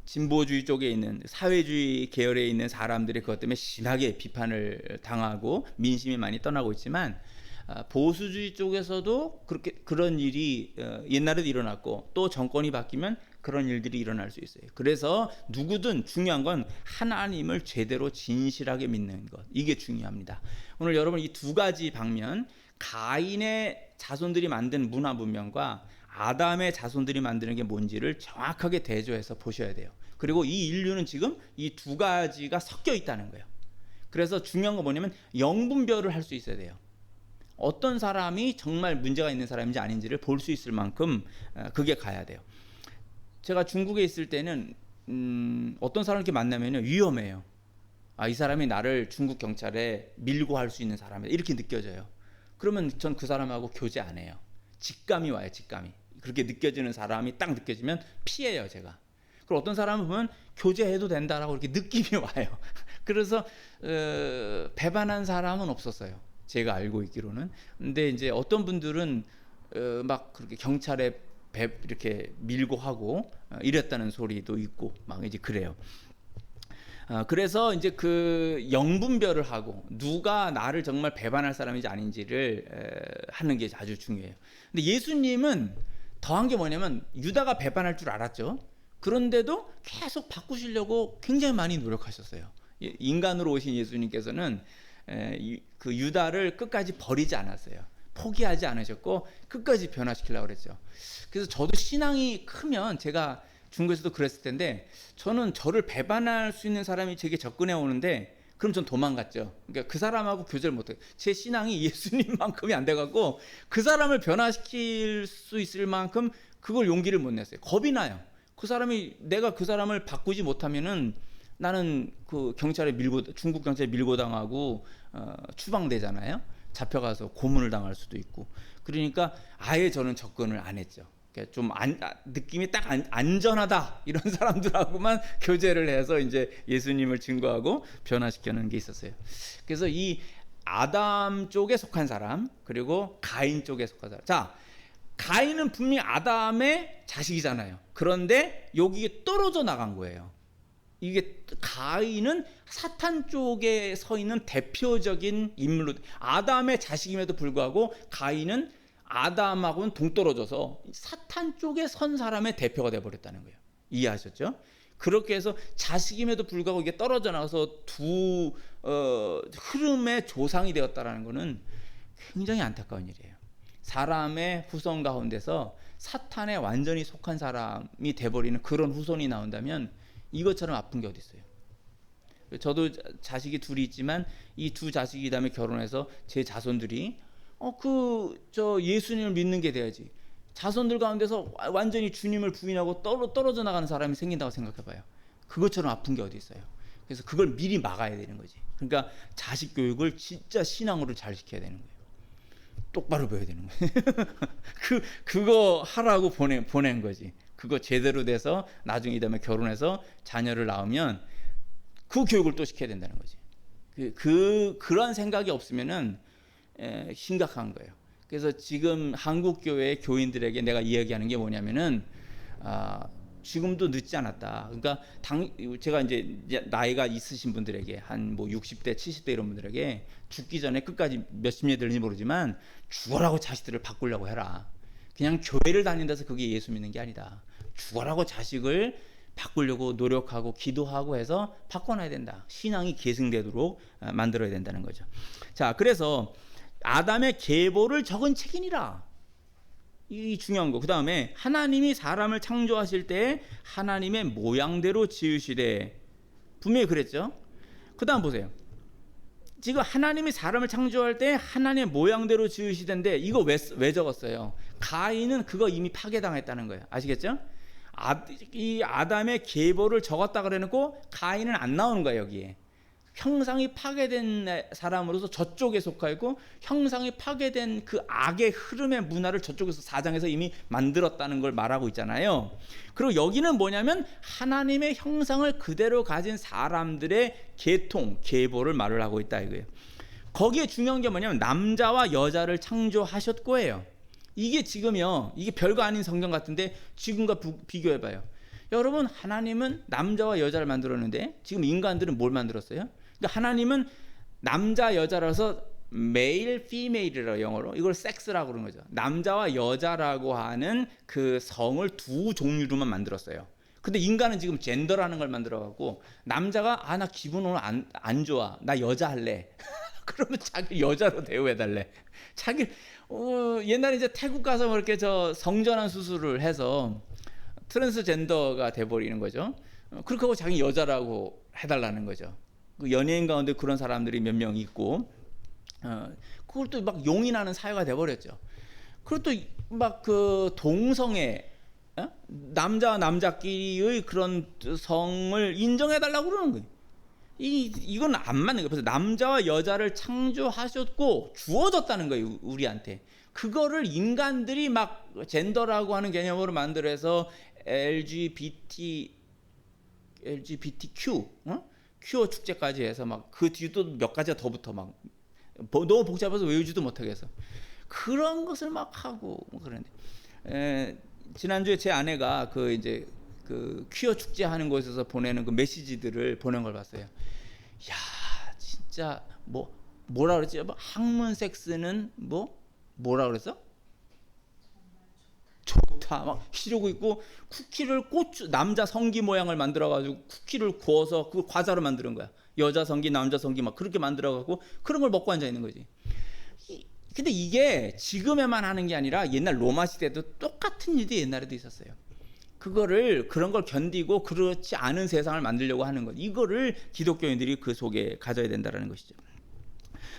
진보주의 쪽에 있는 사회주의 계열에 있는 사람들이 그것 때문에 심하게 비판을 당하고 민심이 많이 떠나고 있지만, 보수주의 쪽에서도 그런 일이 옛날에도 일어났고, 또 정권이 바뀌면 그런 일들이 일어날 수 있어요. 그래서 누구든 중요한 건 하나님을 제대로 진실하게 믿는 것, 이게 중요합니다. 오늘 여러분 이 두 가지 방면, 가인의 자손들이 만든 문화 문명과 아담의 자손들이 만드는 게 뭔지를 정확하게 대조해서 보셔야 돼요. 그리고 이 인류는 지금 이 두 가지가 섞여 있다는 거예요. 그래서 중요한 거 뭐냐면 영분별을 할 수 있어야 돼요. 어떤 사람이 정말 문제가 있는 사람인지 아닌지를 볼 수 있을 만큼 그게 가야 돼요. 제가 중국에 있을 때는 어떤 사람을 이렇게 만나면요 위험해요. 이 사람이 나를 중국 경찰에 밀고 할 수 있는 사람이다 이렇게 느껴져요. 그러면 전 그 사람하고 교제 안 해요. 직감이 와요. 직감이. 그렇게 느껴지는 사람이 딱 느껴지면 피해요, 제가. 그리고 어떤 사람을 보면 교제해도 된다라고 이렇게 느낌이 와요. 그래서 배반한 사람은 없었어요, 제가 알고 있기로는. 근데 이제 어떤 분들은 막 그렇게 경찰에 이렇게 밀고 하고 이랬다는 소리도 있고 막 이제 그래요. 그래서 이제 그 영분별을 하고 누가 나를 정말 배반할 사람인지 아닌지를 하는 게 아주 중요해요. 근데 예수님은 더한 게 뭐냐면, 유다가 배반할 줄 알았죠. 그런데도 계속 바꾸시려고 굉장히 많이 노력하셨어요. 인간으로 오신 예수님께서는 그 유다를 끝까지 버리지 않았어요. 포기하지 않으셨고 끝까지 변화시키려고 그랬죠. 그래서 저도 신앙이 크면, 제가 중국에서도 그랬을 텐데, 저는 저를 배반할 수 있는 사람이 제게 접근해 오는데 그럼 전 도망갔죠. 그러니까 그 사람하고 교제를 못해요. 제 신앙이 예수님만큼이 안 돼갖고 그 사람을 변화시킬 수 있을 만큼 그걸 용기를 못 냈어요. 겁이 나요. 내가 그 사람을 바꾸지 못하면은 나는 그 중국 경찰에 밀고 당하고 추방되잖아요. 잡혀가서 고문을 당할 수도 있고. 그러니까 아예 저는 접근을 안 했죠. 좀 느낌이 딱 안전하다 이런 사람들하고만 교제를 해서 이제 예수님을 증거하고 변화시키는 게 있었어요. 그래서 이 아담 쪽에 속한 사람, 그리고 가인 쪽에 속한 사람. 자, 가인은 분명히 아담의 자식이잖아요. 그런데 여기에 떨어져 나간 거예요. 이게 가인은 사탄 쪽에 서 있는 대표적인 인물로, 아담의 자식임에도 불구하고 가인은 아담하고는 동떨어져서 사탄 쪽에 선 사람의 대표가 되어버렸다는 거예요. 이해하셨죠? 그렇게 해서 자식임에도 불구하고 이게 떨어져 나가서 두 흐름의 조상이 되었다는 것은 굉장히 안타까운 일이에요. 사람의 후손 가운데서 사탄에 완전히 속한 사람이 돼버리는 그런 후손이 나온다면 이것처럼 아픈 게 어디 있어요. 저도 자식이 둘이 있지만 이 두 자식이 다음에 결혼해서 제 자손들이 예수님을 믿는 게 돼야지. 자손들 가운데서 완전히 주님을 부인하고 떨어져 나가는 사람이 생긴다고 생각해봐요. 그것처럼 아픈 게 어디 있어요. 그래서 그걸 미리 막아야 되는 거지. 그러니까 자식 교육을 진짜 신앙으로 잘 시켜야 되는 거예요. 똑바로 배워야 되는 거예요. 그거 하라고 보낸 거지. 그거 제대로 돼서 나중에 다음에 결혼해서 자녀를 낳으면 그 교육을 또 시켜야 된다는 거지. 그런 생각이 없으면은 심각한 거예요. 그래서 지금 한국 교회 교인들에게 내가 이야기하는 게 뭐냐면은 지금도 늦지 않았다. 그러니까 제가 이제 나이가 있으신 분들에게 한 뭐 60대, 70대 이런 분들에게 죽기 전에 끝까지 몇십 년 될지 모르지만 죽어라고 자식들을 바꾸려고 해라. 그냥 교회를 다닌다서 그게 예수 믿는 게 아니다. 죽어라고 자식을 바꾸려고 노력하고 기도하고 해서 바꿔놔야 된다. 신앙이 계승되도록 만들어야 된다는 거죠. 자, 그래서 아담의 계보를 적은 책이니라. 이 중요한 거. 그 다음에 하나님이 사람을 창조하실 때 하나님의 모양대로 지으시되, 분명히 그랬죠. 그 다음 보세요. 지금 하나님이 사람을 창조할 때 하나님의 모양대로 지으시던데 이거 왜 적었어요? 가인은 그거 이미 파괴당했다는 거예요. 아시겠죠? 이 아담의 계보를 적었다 그래놓고 가인은 안 나오는 거예요. 여기에 형상이 파괴된 사람으로서 저쪽에 속하 있고, 형상이 파괴된 그 악의 흐름의 문화를 저쪽에서 4장에서 이미 만들었다는 걸 말하고 있잖아요. 그리고 여기는 뭐냐면 하나님의 형상을 그대로 가진 사람들의 계통, 계보를 말을 하고 있다 이거예요. 거기에 중요한 게 뭐냐면 남자와 여자를 창조하셨고예요. 이게 지금요, 이게 별거 아닌 성경 같은데 지금과 비교해봐요. 여러분, 하나님은 남자와 여자를 만들었는데 지금 인간들은 뭘 만들었어요? 그러니까 하나님은 남자 여자라서 메일, 피메일이라고 영어로 이걸 섹스라고 그러는 거죠. 남자와 여자라고 하는 그 성을 두 종류로만 만들었어요. 근데 인간은 지금 젠더라는 걸 만들어갖고 남자가 나 기분 오늘 안 좋아, 나 여자 할래. 그러면 자기 여자로 대우해달래. 자기 옛날에 이제 태국 가서 뭐 이렇게 성전환 수술을 해서 트랜스젠더가 돼버리는 거죠. 그렇게 하고 자기 여자라고 해달라는 거죠. 그 연예인 가운데 그런 사람들이 몇 명 있고, 그걸 또 막 용인하는 사회가 돼버렸죠. 그리고 또 막 그 동성애, 남자와 남자끼리의 그런 성을 인정해달라고 그러는 거예요. 이건 안 맞는 거예요. 그래서 남자와 여자를 창조하셨고 주어졌다는 거예요, 우리한테. 그거를 인간들이 막 젠더라고 하는 개념으로 만들어서 LGBTQ, 큐어 축제까지 해서 막 그 뒤에 또 몇 가지가 더 붙어 막 너무 복잡해서 외우지도 못하게 해서 그런 것을 막 하고 뭐 그런데, 지난주에 제 아내가 그 이제 그 퀴어 축제 하는 곳에서 보내는 그 메시지들을 보낸 걸 봤어요. 야, 진짜 뭐라 그랬지? 학문 섹스는 뭐라 그랬어? 좋다. 막 이러고 있고, 쿠키를 남자 성기 모양을 만들어 가지고 쿠키를 구워서 그 과자로 만드는 거야. 여자 성기, 남자 성기 막 그렇게 만들어 갖고 그런 걸 먹고 앉아 있는 거지. 근데 이게 지금에만 하는 게 아니라 옛날 로마 시대도 똑같은 일이 옛날에도 있었어요. 그런 걸 견디고 그렇지 않은 세상을 만들려고 하는 것. 이거를 기독교인들이 그 속에 가져야 된다는 것이죠.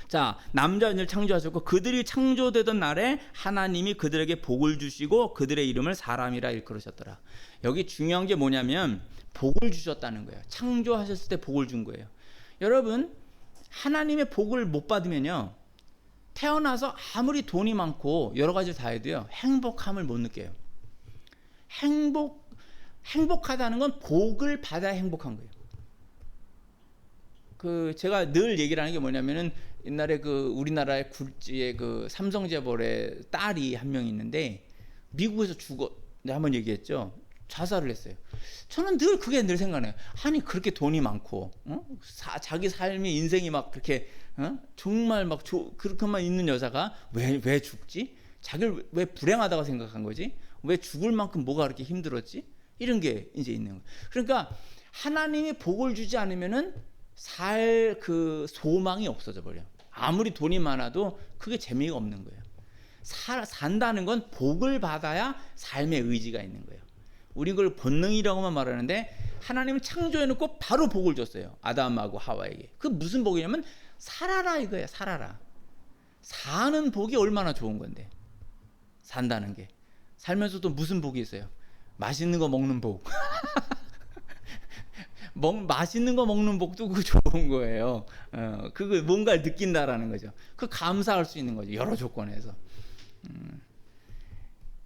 자, 남자 여자를 창조하셨고 그들이 창조되던 날에 하나님이 그들에게 복을 주시고 그들의 이름을 사람이라 일컬으셨더라. 여기 중요한 게 뭐냐면 복을 주셨다는 거예요. 창조하셨을 때 복을 준 거예요. 여러분, 하나님의 복을 못 받으면요, 태어나서 아무리 돈이 많고 여러 가지 다 해도요, 행복함을 못 느껴요. 행복하다는 건 복을 받아야 행복한 거예요. 제가 늘 얘기를 하는 게 뭐냐면은 옛날에 우리나라의 굴지의 삼성재벌의 딸이 한 명 있는데 미국에서 내가 한번 얘기했죠. 자살을 했어요. 저는 그게 늘 생각나요. 아니, 그렇게 돈이 많고, 자기 삶이 인생이 막 그렇게, 정말 막 그렇게만 있는 여자가 왜 죽지? 자기를 왜 불행하다고 생각한 거지? 왜 죽을 만큼 뭐가 그렇게 힘들었지? 이런 게 이제 있는 거예요. 그러니까 하나님이 복을 주지 않으면은 소망이 없어져 버려. 아무리 돈이 많아도 그게 재미가 없는 거예요. 산다는 건 복을 받아야 삶의 의지가 있는 거예요. 우리 그걸 본능이라고만 말하는데 하나님은 창조해놓고 바로 복을 줬어요. 아담하고 하와에게. 그 무슨 복이냐면 살아라 이거예요. 살아라. 사는 복이 얼마나 좋은 건데. 산다는 게. 살면서도 무슨 복이 있어요? 맛있는 거 먹는 복. 맛있는 거 먹는 복도 그거 좋은 거예요. 그거 뭔가를 느낀다라는 거죠. 그 감사할 수 있는 거죠. 여러 조건에서.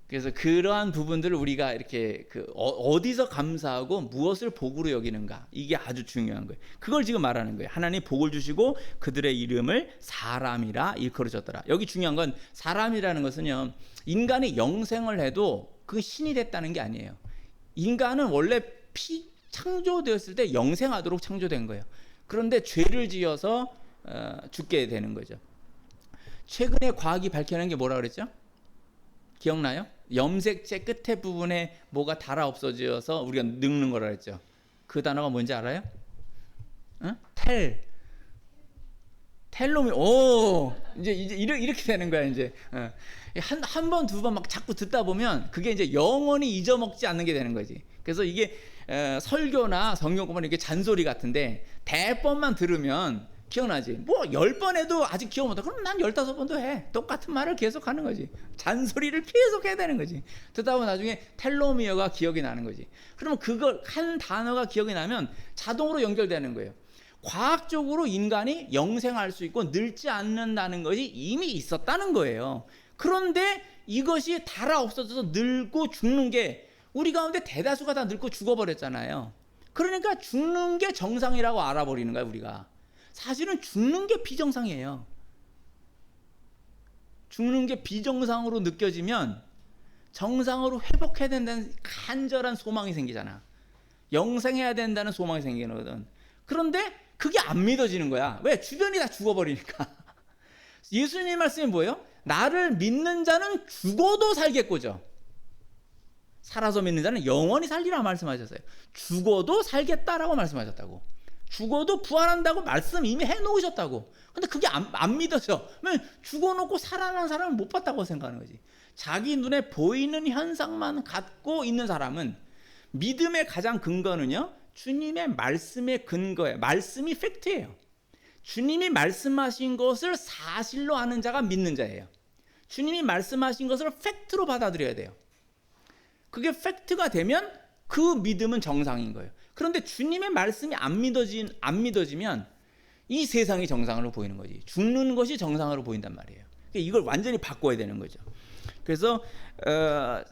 그래서 그러한 부분들을 우리가 이렇게 어디서 감사하고 무엇을 복으로 여기는가, 이게 아주 중요한 거예요. 그걸 지금 말하는 거예요. 하나님 복을 주시고 그들의 이름을 사람이라 일컬으셨더라. 여기 중요한 건 사람이라는 것은요, 인간이 영생을 해도 그게 신이 됐다는 게 아니에요. 인간은 원래 창조되었을 때 영생하도록 창조된 거예요. 그런데 죄를 지어서 죽게 되는 거죠. 최근에 과학이 밝혀낸 게 뭐라 그랬죠? 기억나요? 염색체 끝에 부분에 뭐가 달아 없어져서 우리가 늙는 거라 했죠. 그 단어가 뭔지 알아요? 응? 텔로미. 오, 이제 이렇게 되는 거야 이제. 한 번 두 번 막 자꾸 듣다 보면 그게 이제 영원히 잊어먹지 않는 게 되는 거지. 그래서 이게 설교나 성경 공부는 이게 잔소리 같은데 대번만 들으면 기억나지. 뭐 10번 해도 아직 기억 못해. 그럼 난 15번도 해. 똑같은 말을 계속 하는 거지. 잔소리를 계속 해야 되는 거지. 듣다 보면 나중에 텔로미어가 기억이 나는 거지. 그러면 그걸 한 단어가 기억이 나면 자동으로 연결되는 거예요. 과학적으로 인간이 영생할 수 있고 늙지 않는다는 것이 이미 있었다는 거예요. 그런데 이것이 달아 없어져서 늙고 죽는 게 우리 가운데 대다수가 다 늙고 죽어버렸잖아요. 그러니까 죽는 게 정상이라고 알아버리는 거야 우리가. 사실은 죽는 게 비정상이에요. 죽는 게 비정상으로 느껴지면 정상으로 회복해야 된다는 간절한 소망이 생기잖아. 영생해야 된다는 소망이 생기거든. 그런데 그게 안 믿어지는 거야. 왜? 주변이 다 죽어버리니까. 예수님의 말씀이 뭐예요? 나를 믿는 자는 죽어도 살겠고죠. 살아서 믿는 자는 영원히 살리라 말씀하셨어요. 죽어도 살겠다라고 말씀하셨다고. 죽어도 부활한다고 말씀 이미 해놓으셨다고. 근데 그게 안 믿어져. 왜? 죽어놓고 살아난 사람은 못 봤다고 생각하는 거지. 자기 눈에 보이는 현상만 갖고 있는 사람은 믿음의 가장 근거는요, 주님의 말씀의 근거예요. 말씀이 팩트예요. 주님이 말씀하신 것을 사실로 아는 자가 믿는 자예요. 주님이 말씀하신 것을 팩트로 받아들여야 돼요. 그게 팩트가 되면 그 믿음은 정상인 거예요. 그런데 주님의 말씀이 안 믿어지면 이 세상이 정상으로 보이는 거지. 죽는 것이 정상으로 보인단 말이에요. 이걸 완전히 바꿔야 되는 거죠. 그래서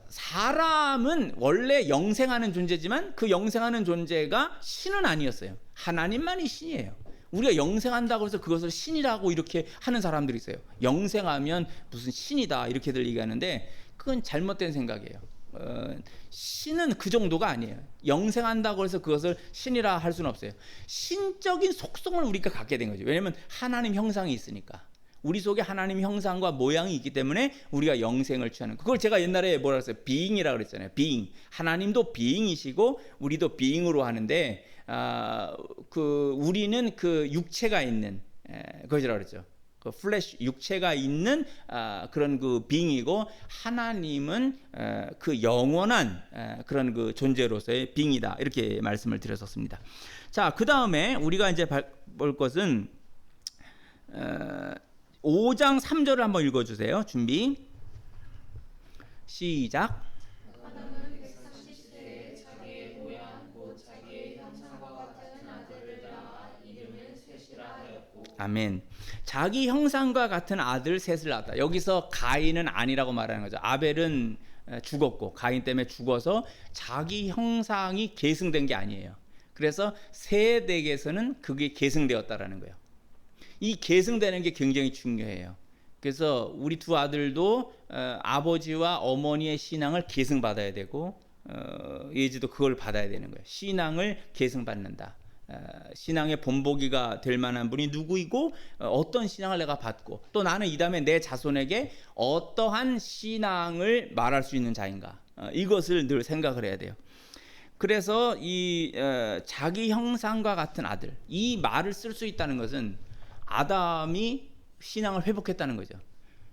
사람은 원래 영생하는 존재지만 그 영생하는 존재가 신은 아니었어요. 하나님만이 신이에요. 우리가 영생한다고 해서 그것을 신이라고 이렇게 하는 사람들이 있어요. 영생하면 무슨 신이다 이렇게들 얘기하는데 그건 잘못된 생각이에요. 신은 그 정도가 아니에요. 영생한다고 해서 그것을 신이라 할 수는 없어요. 신적인 속성을 우리가 갖게 된 거죠. 왜냐하면 하나님 형상이 있으니까. 우리 속에 하나님 형상과 모양이 있기 때문에 우리가 영생을 취하는, 그걸 제가 옛날에 뭐라 그랬어요? 비잉이라고 그랬잖아요. 비잉. 하나님도 비잉이시고 우리도 비잉으로 하는데 우리는 그 육체가 있는 것이라고 그랬죠. 그 플래시, 육체가 있는 그런 그 빙이고, 하나님은 그 영원한 그런 그 존재로서의 빙이다, 이렇게 말씀을 드렸었습니다. 자, 그 다음에 우리가 이제 볼 것은 5장 3절을 한번 읽어주세요. 준비 시작. 아담은 130세에 자기의 모양 곧 자기의 형상과 같은 아들을 낳아 이름을 셋이라 하였고. 아멘. 자기 형상과 같은 아들 셋을 낳았다. 여기서 가인은 아니라고 말하는 거죠. 아벨은 죽었고 가인 때문에 죽어서 자기 형상이 계승된 게 아니에요. 그래서 셋에게서는 그게 계승되었다라는 거예요. 이 계승되는 게 굉장히 중요해요. 그래서 우리 두 아들도 아버지와 어머니의 신앙을 계승받아야 되고 예지도 그걸 받아야 되는 거예요. 신앙을 계승받는다. 신앙의 본보기가 될 만한 분이 누구이고 어떤 신앙을 내가 받고 또 나는 이 다음에 내 자손에게 어떠한 신앙을 말할 수 있는 자인가, 이것을 늘 생각을 해야 돼요. 그래서 이 자기 형상과 같은 아들, 이 말을 쓸 수 있다는 것은 아담이 신앙을 회복했다는 거죠.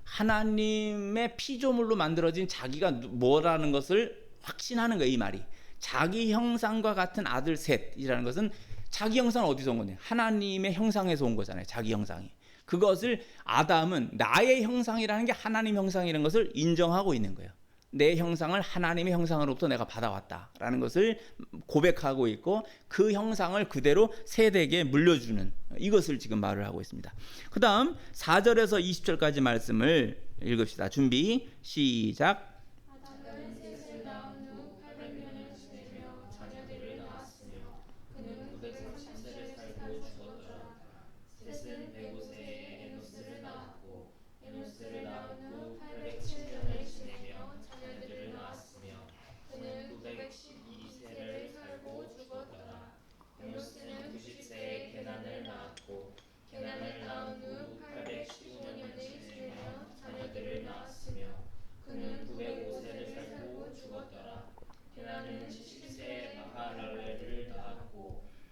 하나님의 피조물로 만들어진 자기가 뭐라는 것을 확신하는 거예요. 이 말이 자기 형상과 같은 아들 셋이라는 것은 자기 형상은 어디서 온 건데? 하나님의 형상에서 온 거잖아요. 자기 형상이. 그것을 아담은 나의 형상이라는 게 하나님 형상이라는 것을 인정하고 있는 거예요. 내 형상을 하나님의 형상으로부터 내가 받아왔다라는 것을 고백하고 있고, 그 형상을 그대로 세대에게 물려주는, 이것을 지금 말을 하고 있습니다. 그 다음 4절에서 20절까지 말씀을 읽읍시다. 준비 시작. 아담은 셋을 낳은 후 800년을 지내며 자녀들을 낳았으며 그는 930세를 살고 죽었더라. 셋은 105세에 에노스를 낳았고 에노스를 낳은 후 807년을 지내며 자녀들을 낳았으며 그는 912세를 살고 죽었더라. 에노스는 90세에 게난을 낳았고 게난을 낳은 후 815년을 지내며 자녀들을 낳았으며 그는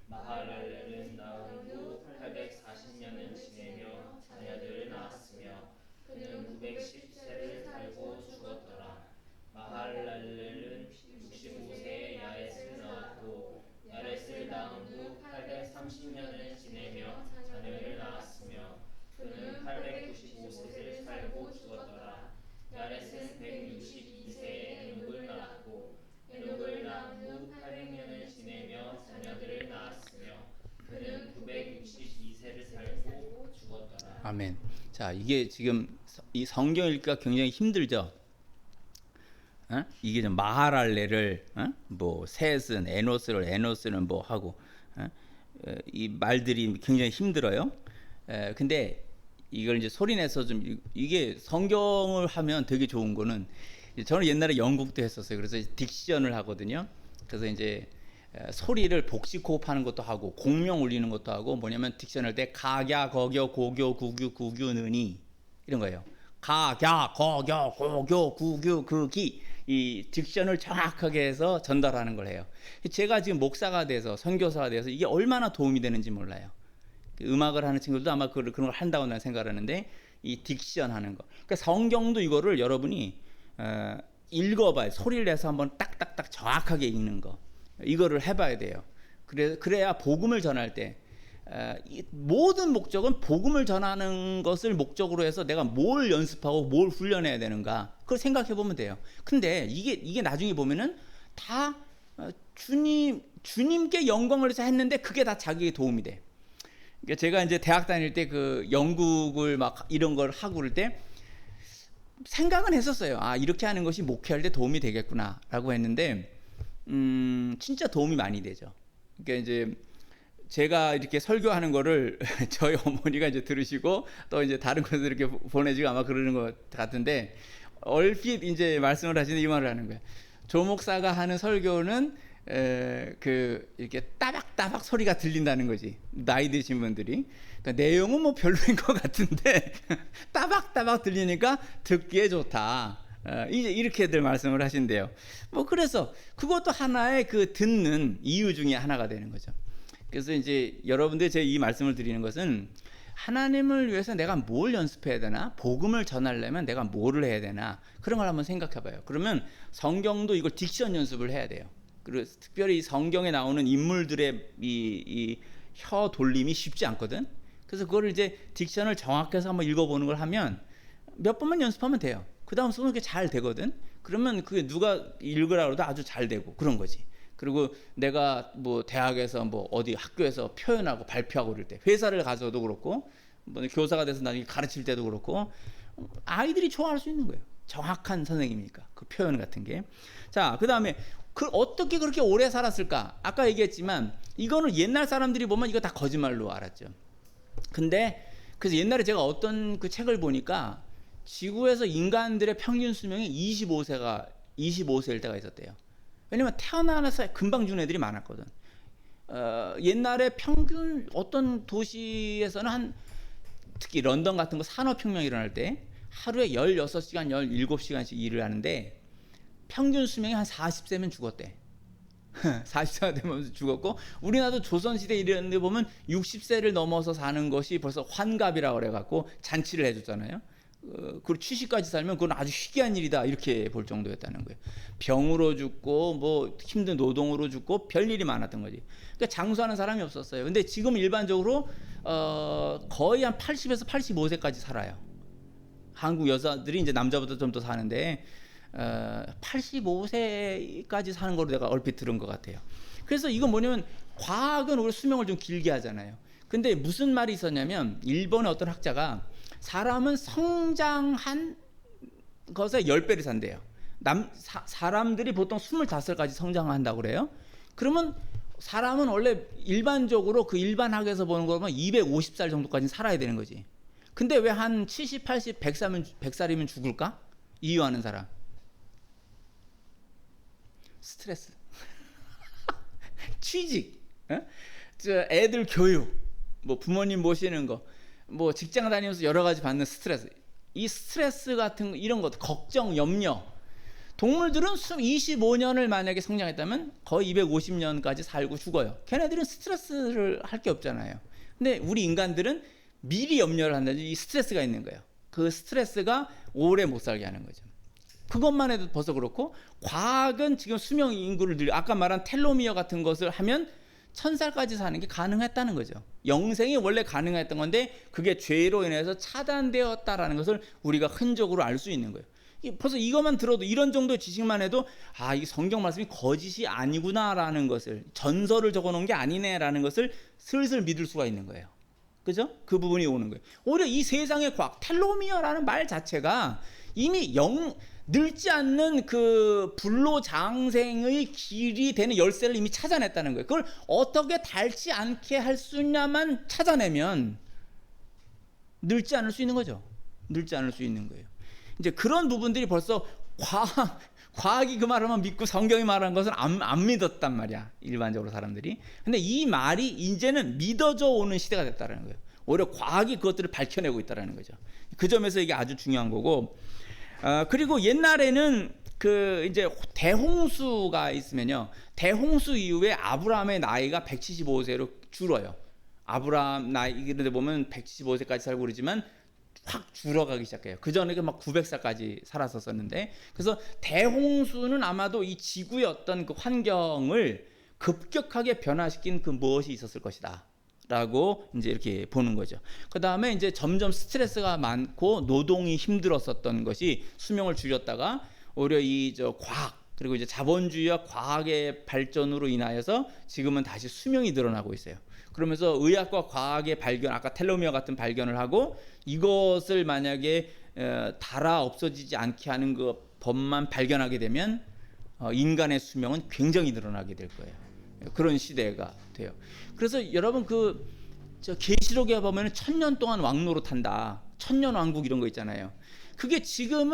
마하랄렐은 낳은 후 840년을 지내며 자녀들을 낳았으며 그는 910세를 살고 죽었더라. 마하랄렐은 65세에 야렛을 낳았고 야렛을 낳은 후 830년을 지내며 자녀를 낳았으며 그는 895세를 살고 죽었더라. 야렛은 162세에 에녹을 낳았고 에녹을 낳은 후 800년을 지내며 자녀들을 낳았으며 그는 962세를 살고 죽었더라. 아멘. 자, 이게 지금 이 성경 읽기가 굉장히 힘들죠. 이게 좀 마하랄레를 뭐 셋은 에노스는 뭐 하고 이 말들이 굉장히 힘들어요. 근데 이걸 이제 소리내서 좀 이게 성경을 하면 되게 좋은 거는 저는 옛날에 연극도 했었어요. 그래서 딕션을 하거든요. 그래서 이제 소리를 복식 호흡하는 것도 하고 공명 울리는 것도 하고 뭐냐면 딕션 할 때 가갸 거겨 고교 구규 구규느니 이런 거예요. 가갸 거겨 고교 구규 그기 이 딕션을 정확하게 해서 전달하는 걸 해요. 제가 지금 목사가 돼서 선교사가 돼서 이게 얼마나 도움이 되는지 몰라요. 음악을 하는 친구들도 아마 그런 걸 한다고 난 생각하는데 이 딕션 하는 거. 그러니까 성경도 이거를 여러분이 읽어봐요. 소리를 내서 한번 딱딱딱 정확하게 읽는 거. 이거를 해봐야 돼요. 그래야 복음을 전할 때 모든 목적은 복음을 전하는 것을 목적으로 해서 내가 뭘 연습하고 뭘 훈련해야 되는가 그걸 생각해 보면 돼요. 근데 이게 나중에 보면은 다 주님께 영광을 위해서 했는데 그게 다 자기에 도움이 돼. 그러니까 제가 이제 대학 다닐 때 그 영국을 막 이런 걸 하고 그럴 때 생각은 했었어요. 아, 이렇게 하는 것이 목회할 때 도움이 되겠구나라고 했는데 진짜 도움이 많이 되죠. 그러니까 이제 제가 이렇게 설교하는 거를 저희 어머니가 이제 들으시고 또 이제 다른 곳에 이렇게 보내주고 아마 그러는 것 같은데 얼핏 이제 말씀을 하시는 이 말을 하는 거예요. 조 목사가 하는 설교는 이렇게 따박따박 소리가 들린다는 거지. 나이 드신 분들이. 그러니까 내용은 뭐 별로인 것 같은데 따박따박 들리니까 듣기에 좋다. 이제 이렇게들 말씀을 하신대요. 뭐 그래서 그것도 하나의 그 듣는 이유 중에 하나가 되는 거죠. 그래서 이제 여러분들 제 이 말씀을 드리는 것은 하나님을 위해서 내가 뭘 연습해야 되나? 복음을 전하려면 내가 뭐를 해야 되나? 그런 걸 한번 생각해 봐요. 그러면 성경도 이걸 딕션 연습을 해야 돼요. 그리고 특별히 성경에 나오는 인물들의 이 혀 돌림이 쉽지 않거든. 그래서 그거를 이제 딕션을 정확해서 한번 읽어보는 걸 하면 몇 번만 연습하면 돼요. 그 다음 쓰는 게 잘 되거든. 그러면 그게 누가 읽으라고 해도 아주 잘 되고 그런 거지. 그리고 내가 뭐 대학에서 뭐 어디 학교에서 표현하고 발표하고 그럴 때 회사를 가서도 그렇고 뭐 교사가 돼서 나중에 가르칠 때도 그렇고 아이들이 좋아할 수 있는 거예요. 정확한 선생님이니까 그 표현 같은 게. 자, 그 다음에 어떻게 그렇게 오래 살았을까? 아까 얘기했지만 이거는 옛날 사람들이 보면 이거 다 거짓말로 알았죠. 근데 그래서 옛날에 제가 어떤 그 책을 보니까 지구에서 인간들의 평균 수명이 25세일 때가 있었대요. 왜냐면 태어나서 금방 죽는 애들이 많았거든. 옛날에 평균 어떤 도시에서는 특히 런던 같은 거 산업혁명이 일어날 때 하루에 16시간, 17시간씩 일을 하는데 평균 수명이 한 40세면 죽었대. 40세가 되면 죽었고 우리나라도 조선시대 이런 데 보면 60세를 넘어서 사는 것이 벌써 환갑이라고 그래갖고 잔치를 해줬잖아요. 그리고 70까지 살면 그건 아주 희귀한 일이다 이렇게 볼 정도였다는 거예요. 병으로 죽고 뭐 힘든 노동으로 죽고 별일이 많았던 거지. 그러니까 장수하는 사람이 없었어요. 근데 지금 일반적으로 거의 한 80에서 85세까지 살아요. 한국 여자들이 이제 남자보다 좀 더 사는데 85세까지 사는 걸로 내가 얼핏 들은 것 같아요. 그래서 이건 뭐냐면 과학은 우리 수명을 좀 길게 하잖아요. 근데 무슨 말이 있었냐면 일본의 어떤 학자가 사람은 성장한 것의 10배를 산대요. 사람들이 보통 25살까지 성장한다고 그래요. 그러면 사람은 원래 일반적으로 그 일반학에서 보는 거 보면 250살 정도까지 살아야 되는 거지. 근데 왜 한 70, 80, 100살이면 죽을까? 이유하는 사람. 스트레스. 취직. 애들 교육. 뭐 부모님 모시는 거. 뭐 직장 다니면서 여러 가지 받는 스트레스. 이 스트레스 같은 거, 이런 것, 걱정, 염려. 동물들은 25년을 만약에 성장했다면 거의 250년까지 살고 죽어요. 걔네들은 스트레스를 할 게 없잖아요. 근데 우리 인간들은 미리 염려를 한다는 이 스트레스가 있는 거예요. 그 스트레스가 오래 못 살게 하는 거죠. 그것만 해도 벌써 그렇고, 과학은 지금 수명 인구를 늘려, 아까 말한 텔로미어 같은 것을 하면 1000살까지 사는 게 가능했다는 거죠. 영생이 원래 가능했던 건데 그게 죄로 인해서 차단되었다라는 것을 우리가 흔적으로 알 수 있는 거예요. 벌써 이것만 들어도, 이런 정도의 지식만 해도 이 성경 말씀이 거짓이 아니구나라는 것을, 전설을 적어놓은 게 아니네라는 것을 슬슬 믿을 수가 있는 거예요. 그죠? 그 부분이 오는 거예요. 오히려 이 세상의 과학, 텔로미어라는 말 자체가 이미 늙지 않는 그 불로장생의 길이 되는 열쇠를 이미 찾아냈다는 거예요. 그걸 어떻게 닳지 않게 할 수 있냐만 찾아내면 늙지 않을 수 있는 거죠. 늙지 않을 수 있는 거예요. 이제 그런 부분들이 벌써 과학이 그 말하면 믿고 성경이 말하는 것은 안 믿었단 말이야, 일반적으로 사람들이. 근데 이 말이 이제는 믿어져 오는 시대가 됐다는 거예요. 오히려 과학이 그것들을 밝혀내고 있다는 거죠. 그 점에서 이게 아주 중요한 거고, 그리고 옛날에는 그 이제 대홍수가 있으면요, 대홍수 이후에 아브라함의 나이가 175세로 줄어요. 아브라함 나이 이런데 보면 175세까지 살고 그러지만 확 줄어가기 시작해요. 그 전에 막 900살까지 살았었는데, 그래서 대홍수는 아마도 이 지구의 어떤 그 환경을 급격하게 변화시킨 그 무엇이 있었을 것이다 라고 이제 이렇게 보는 거죠. 그 다음에 이제 점점 스트레스가 많고 노동이 힘들었었던 것이 수명을 줄였다가 오히려 과학, 그리고 이제 자본주의와 과학의 발전으로 인하여서 지금은 다시 수명이 늘어나고 있어요. 그러면서 의학과 과학의 발견, 아까 텔로미어 같은 발견을 하고, 이것을 만약에 달아 없어지지 않게 하는 그 법만 발견하게 되면 인간의 수명은 굉장히 늘어나게 될 거예요. 그런 시대가 돼요. 그래서 여러분 계시록에 보면 1000년 동안 왕노릇한다, 천년왕국 이런 거 있잖아요. 그게 지금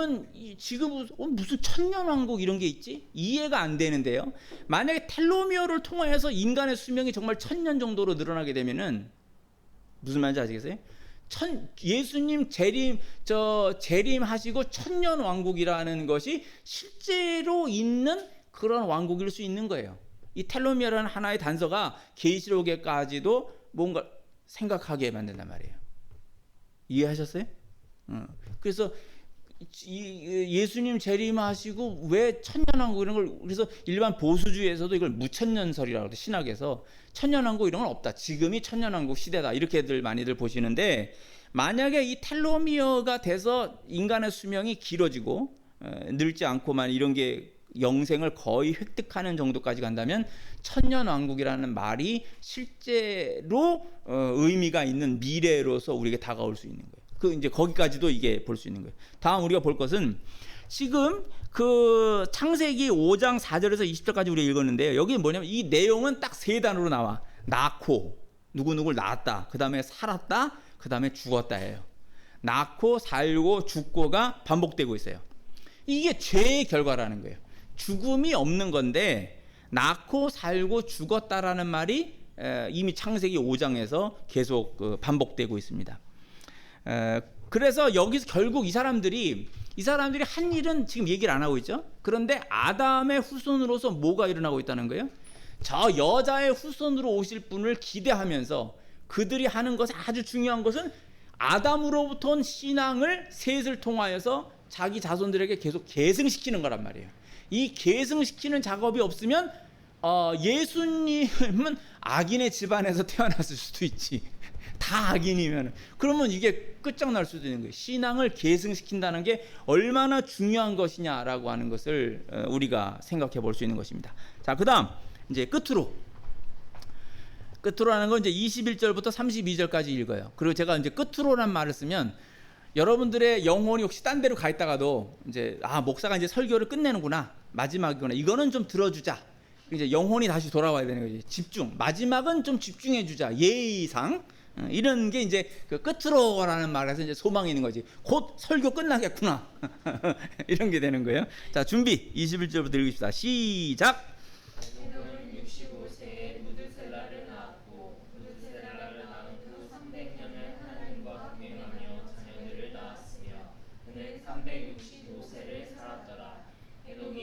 무슨 천년왕국 이런 게 있지? 이해가 안 되는데요. 만약에 텔로미어를 통해서 인간의 수명이 정말 1000년 정도로 늘어나게 되면은 무슨 말인지 아시겠어요? 예수님 재림하시고 천년왕국이라는 것이 실제로 있는 그런 왕국일 수 있는 거예요. 이 텔로미어라는 하나의 단서가 계시록에까지도 뭔가 생각하게 만든단 말이에요. 이해하셨어요? 그래서 예수님 재림하시고 왜 천년왕국 이런 걸, 그래서 일반 보수주의에서도 이걸 무천년설이라고 해요. 신학에서 천년왕국 이런 건 없다, 지금이 천년왕국 시대다, 이렇게들 많이들 보시는데, 만약에 이 텔로미어가 돼서 인간의 수명이 길어지고 늙지 않고만 이런 게 영생을 거의 획득하는 정도까지 간다면 천년왕국이라는 말이 실제로 의미가 있는 미래로서 우리에게 다가올 수 있는 거예요. 그 이제 거기까지도 이게 볼 수 있는 거예요. 다음 우리가 볼 것은 지금 그 창세기 5장 4절에서 20절까지 우리가 읽었는데요. 여기 뭐냐면 이 내용은 딱 세 단어로 나와. 낳고, 누구누구를 낳았다, 그 다음에 살았다, 그 다음에 죽었다예요. 낳고 살고 죽고가 반복되고 있어요. 이게 죄의 결과라는 거예요. 죽음이 없는 건데 낳고 살고 죽었다라는 말이 이미 창세기 5장에서 계속 반복되고 있습니다. 그래서 여기서 결국 이 사람들이 한 일은 지금 얘기를 안 하고 있죠. 그런데 아담의 후손으로서 뭐가 일어나고 있다는 거예요? 저 여자의 후손으로 오실 분을 기대하면서 그들이 하는 것이 아주 중요한 것은 아담으로부터 온 신앙을 셋을 통하여서 자기 자손들에게 계속 계승시키는 거란 말이에요. 이 계승시키는 작업이 없으면 예수님은 악인의 집안에서 태어났을 수도 있지. 다 악인이면 그러면 이게 끝장날 수도 있는 거예요. 신앙을 계승시킨다는 게 얼마나 중요한 것이냐라고 하는 것을 우리가 생각해 볼 수 있는 것입니다. 자, 그다음 이제 끝으로 하는 건 이제 21절부터 32절까지 읽어요. 그리고 제가 이제 끝으로란 말을 쓰면 여러분들의 영혼이 혹시 딴 데로 가 있다가도 이제 목사가 이제 설교를 끝내는구나, 마지막이구나, 이거는 좀 들어주자. 이제 영혼이 다시 돌아와야 되는 거지. 집중. 마지막은 좀 집중해 주자. 예의상. 이런 게 이제 그 끝으로라는 말에서 이제 소망이 있는 거지. 곧 설교 끝나겠구나. 이런 게 되는 거예요. 자, 준비. 21절부터 읽읍시다. 시작. 에녹은 65세에 무드셀라를 낳았고 무드셀라를 낳은 후 300년을 하나님과 동행하며 자녀들을 낳았으며 그는 365세를 살았더라. 에녹이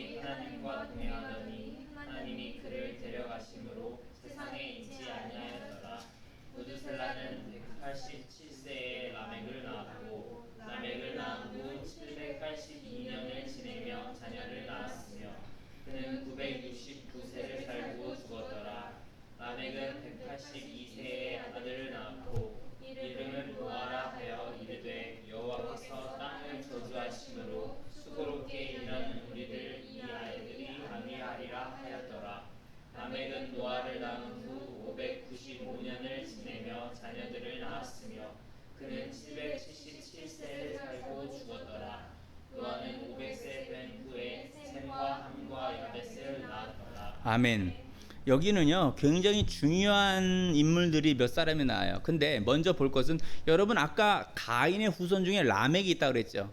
라멕은 노아를 낳은 후 595년을 지내며 자녀들을 낳았으며 그는 777세를 살고 죽었더라. 노아는 500세 된 후에 셈과 함과 야벳을 낳았더라. 아멘. 여기는요 굉장히 중요한 인물들이 몇 사람이 나와요. 근데 먼저 볼 것은 여러분 아까 가인의 후손 중에 라멕이 있다고 그랬죠.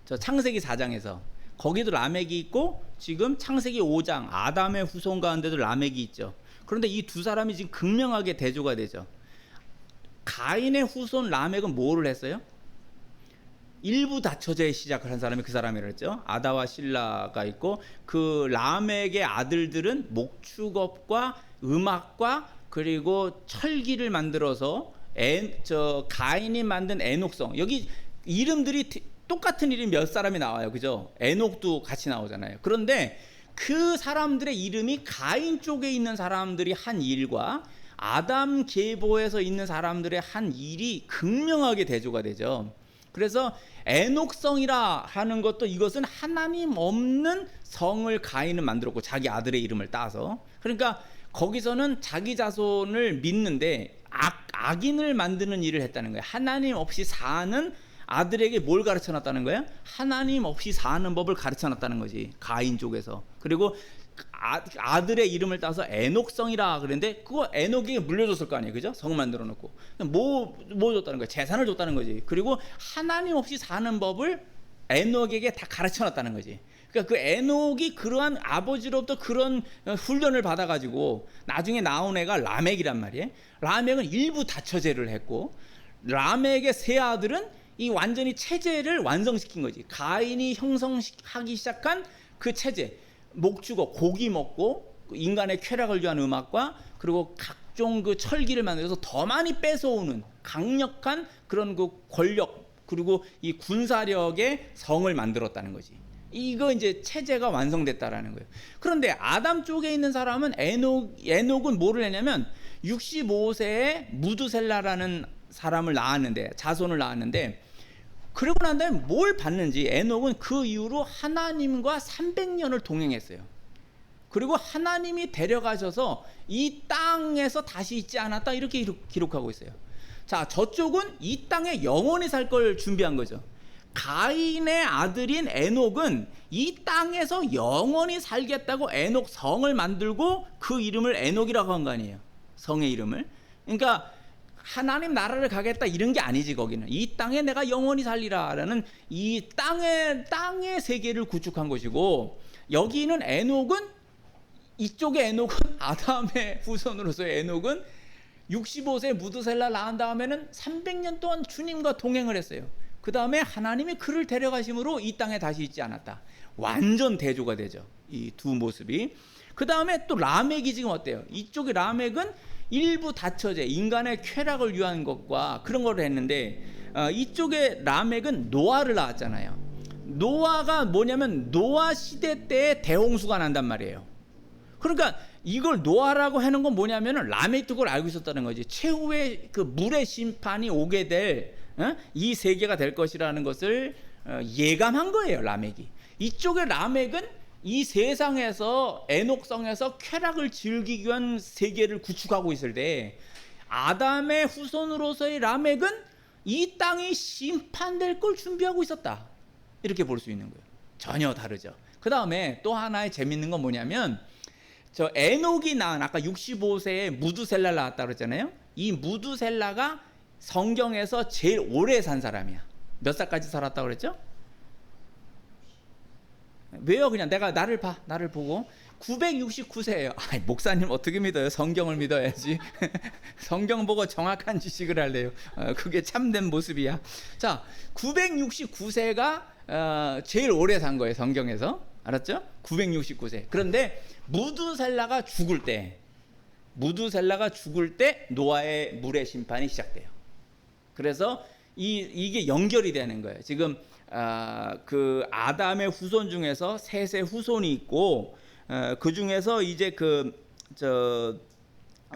저 창세기 4장에서 거기도 라멕이 있고 지금 창세기 5장 아담의 후손 가운데도 라멕이 있죠. 그런데 이 두 사람이 지금 극명하게 대조가 되죠. 가인의 후손 라멕은 뭐를 했어요? 일부 다처제에 시작을 한 사람이 그 사람이라 했죠. 아다와 실라가 있고 그 라멕의 아들들은 목축업과 음악과 그리고 철기를 만들어서 가인이 만든 에녹성, 여기 이름들이 똑같은 이름이 몇 사람이 나와요. 그죠? 에녹도 같이 나오잖아요. 그런데 그 사람들의 이름이 가인 쪽에 있는 사람들이 한 일과 아담 계보에서 있는 사람들의 한 일이 극명하게 대조가 되죠. 그래서 에녹성이라 하는 것도 이것은 하나님 없는 성을 가인은 만들었고 자기 아들의 이름을 따서, 그러니까 거기서는 자기 자손을 믿는데 악인을 만드는 일을 했다는 거예요. 하나님 없이 사는 아들에게 뭘 가르쳐 놨다는 거예요? 하나님 없이 사는 법을 가르쳐 놨다는 거지, 가인 쪽에서. 그리고 아들의 이름을 따서 에녹성이라 그랬는데 그거 에녹에게 물려줬을 거 아니에요. 그죠? 성 만들어 놓고 뭐 줬다는 거예요? 재산을 줬다는 거지. 그리고 하나님 없이 사는 법을 에녹에게 다 가르쳐 놨다는 거지. 그러니까 그 에녹이 그러한 아버지로부터 그런 훈련을 받아가지고 나중에 나온 애가 라멕이란 말이에요. 라멕은 일부 다처제를 했고 라멕의 세 아들은 이 완전히 체제를 완성시킨 거지. 가인이 형성하기 시작한 그 체제, 목축어, 고기 먹고 인간의 쾌락을 위한 음악과 그리고 각종 그 철기를 만들어서 더 많이 뺏어오는 강력한 그런 그 권력 그리고 이 군사력의 성을 만들었다는 거지. 이거 이제 체제가 완성됐다라는 거예요. 그런데 아담 쪽에 있는 사람은 에녹은 뭐를 했냐면 65세에 무두셀라라는 사람을 낳았는데, 자손을 낳았는데, 그러고 난 다음에 뭘 받는지 에녹은 그 이후로 하나님과 300년을 동행했어요. 그리고 하나님이 데려가셔서 이 땅에서 다시 있지 않았다 이렇게 기록하고 있어요. 자, 저쪽은 이 땅에 영원히 살 걸 준비한 거죠. 가인의 아들인 에녹은 이 땅에서 영원히 살겠다고 에녹 성을 만들고 그 이름을 에녹이라고 한 거 아니에요. 성의 이름을. 그러니까 하나님 나라를 가겠다 이런 게 아니지. 거기는 이 땅에 내가 영원히 살리라라는 이 땅의 세계를 구축한 것이고, 여기는 에녹은, 이쪽의 에녹은 아담의 후손으로서의 에녹은 65세 무드셀라 낳은 다음에는 300년 동안 주님과 동행을 했어요. 그 다음에 하나님이 그를 데려가심으로 이 땅에 다시 있지 않았다. 완전 대조가 되죠, 이 두 모습이. 그 다음에 또 라멕이 지금 어때요? 이쪽의 라멕은 일부 다처제, 인간의 쾌락을 위한 것과 그런 걸 했는데, 이쪽의 라멕은 노아를 낳았잖아요. 노아가 뭐냐면 노아 시대 때에 대홍수가 난단 말이에요. 그러니까 이걸 노아라고 하는 건 뭐냐면은 라멕도 그걸 알고 있었다는 거지. 최후의 그 물의 심판이 오게 될 이 세계가 될 것이라는 것을 예감한 거예요, 라멕이. 이쪽의 라멕은 이 세상에서 에녹성에서 쾌락을 즐기기 위한 세계를 구축하고 있을 때, 아담의 후손으로서의 라멕은 이 땅이 심판될 걸 준비하고 있었다, 이렇게 볼 수 있는 거예요. 전혀 다르죠. 그 다음에 또 하나의 재밌는 건 뭐냐면, 저 에녹이 낳은, 아까 65세에 무두셀라 낳았다 그랬잖아요. 이 무두셀라가 성경에서 제일 오래 산 사람이야. 몇 살까지 살았다고 그랬죠? 왜요? 그냥 나를 보고 969세예요. 목사님 어떻게 믿어요? 성경을 믿어야지. 성경 보고 정확한 지식을 할래요. 그게 참된 모습이야. 자, 969세가 제일 오래 산 거예요, 성경에서. 알았죠? 969세. 그런데 무두셀라가 죽을 때 노아의 물의 심판이 시작돼요. 그래서 이게 연결이 되는 거예요. 지금 그 아담의 후손 중에서 셋의 후손이 있고, 그 중에서 이제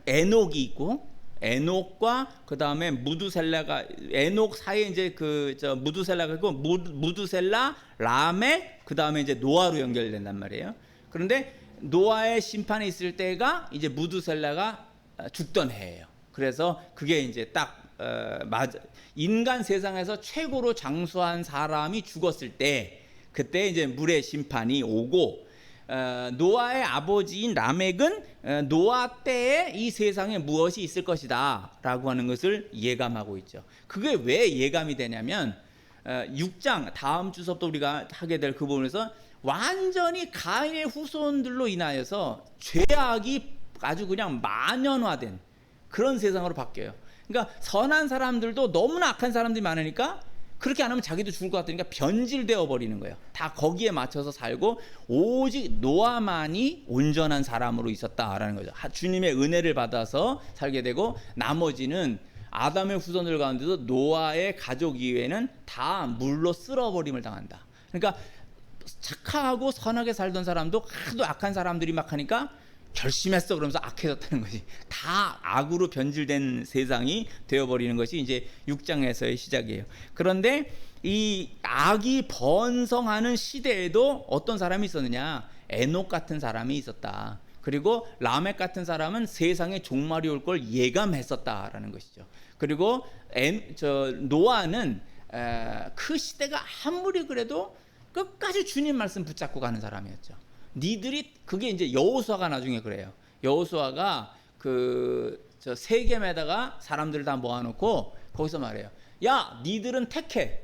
에녹이 있고, 에녹과 그 다음에 무두셀라가, 에녹 사이에 이제 무두셀라가 있고, 무두셀라, 라멕, 그 다음에 이제 노아로 연결된단 말이에요. 그런데 노아의 심판이 있을 때가 이제 무두셀라가 죽던 해예요. 그래서 그게 이제 딱 맞아. 인간 세상에서 최고로 장수한 사람이 죽었을 때 그때 이제 물의 심판이 오고 노아의 아버지인 라멕은 노아 때에 이 세상에 무엇이 있을 것이다 라고 하는 것을 예감하고 있죠. 그게 왜 예감이 되냐면 6장 다음 주서부터 우리가 하게 될 그 부분에서 완전히 가인의 후손들로 인하여서 죄악이 아주 그냥 만연화된 그런 세상으로 바뀌어요. 그러니까 선한 사람들도 너무나 악한 사람들이 많으니까 그렇게 안 하면 자기도 죽을 것 같으니까 변질되어 버리는 거예요. 다 거기에 맞춰서 살고 오직 노아만이 온전한 사람으로 있었다라는 거죠. 주님의 은혜를 받아서 살게 되고 나머지는 아담의 후손들 가운데도 노아의 가족 이외에는 다 물로 쓸어버림을 당한다. 그러니까 착하고 선하게 살던 사람도 하도 악한 사람들이 막 하니까 결심했어 그러면서 악해졌다는 거지. 다 악으로 변질된 세상이 되어버리는 것이 이제 6장에서의 시작이에요. 그런데 이 악이 번성하는 시대에도 어떤 사람이 있었느냐? 에녹 같은 사람이 있었다. 그리고 라멕 같은 사람은 세상에 종말이 올 걸 예감했었다라는 것이죠. 그리고 노아는 그 시대가 아무리 그래도 끝까지 주님 말씀 붙잡고 가는 사람이었죠. 니들이 그게 이제 여호수아가 나중에 그래요. 여호수아가 저 세겜에다가 사람들을 다 모아놓고 거기서 말해요. 야, 니들은 택해.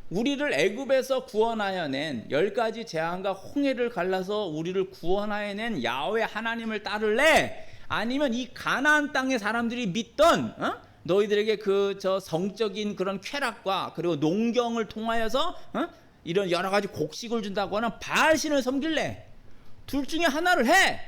우리를 애굽에서 구원하여 낸 10가지 재앙과 홍해를 갈라서 우리를 구원하여 낸 야훼 하나님을 따를래? 아니면 이 가나안 땅의 사람들이 믿던 너희들에게 저 성적인 그런 쾌락과 그리고 농경을 통하여서 이런 여러 가지 곡식을 준다고 하는 바알신을 섬길래? 둘 중에 하나를 해.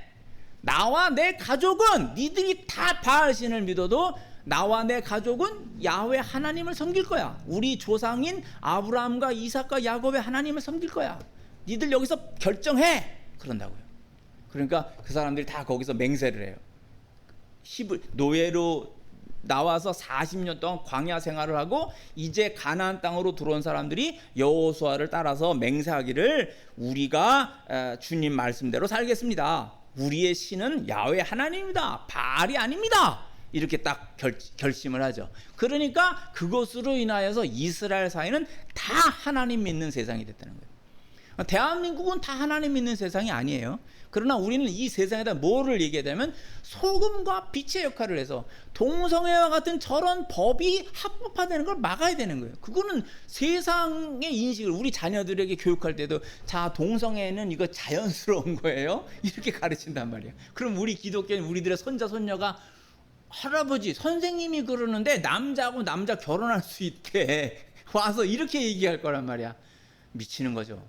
나와 내 가족은 니들이 다 바알신을 믿어도 나와 내 가족은 야훼 하나님을 섬길 거야. 우리 조상인 아브라함과 이삭과 야곱의 하나님을 섬길 거야. 니들 여기서 결정해. 그런다고요. 그러니까 그 사람들이 다 거기서 맹세를 해요. 노예로 나와서 40년 동안 광야 생활을 하고 이제 가나안 땅으로 들어온 사람들이 여호수아를 따라서 맹세하기를 우리가 주님 말씀대로 살겠습니다. 우리의 신은 야훼 하나님입니다. 바알이 아닙니다. 이렇게 딱 결심을 하죠. 그러니까 그것으로 인하여서 이스라엘 사회는 다 하나님 믿는 세상이 됐다는 거예요. 대한민국은 다 하나님 믿는 세상이 아니에요. 그러나 우리는 이 세상에다 뭐를 얘기하냐면 소금과 빛의 역할을 해서 동성애와 같은 저런 법이 합법화되는 걸 막아야 되는 거예요. 그거는 세상의 인식을 우리 자녀들에게 교육할 때도 자, 동성애는 이거 자연스러운 거예요. 이렇게 가르친단 말이에요. 그럼 우리 기독교인 우리들의 손자 손녀가 할아버지 선생님이 그러는데 남자하고 남자 결혼할 수 있게 와서 이렇게 얘기할 거란 말이야. 미치는 거죠.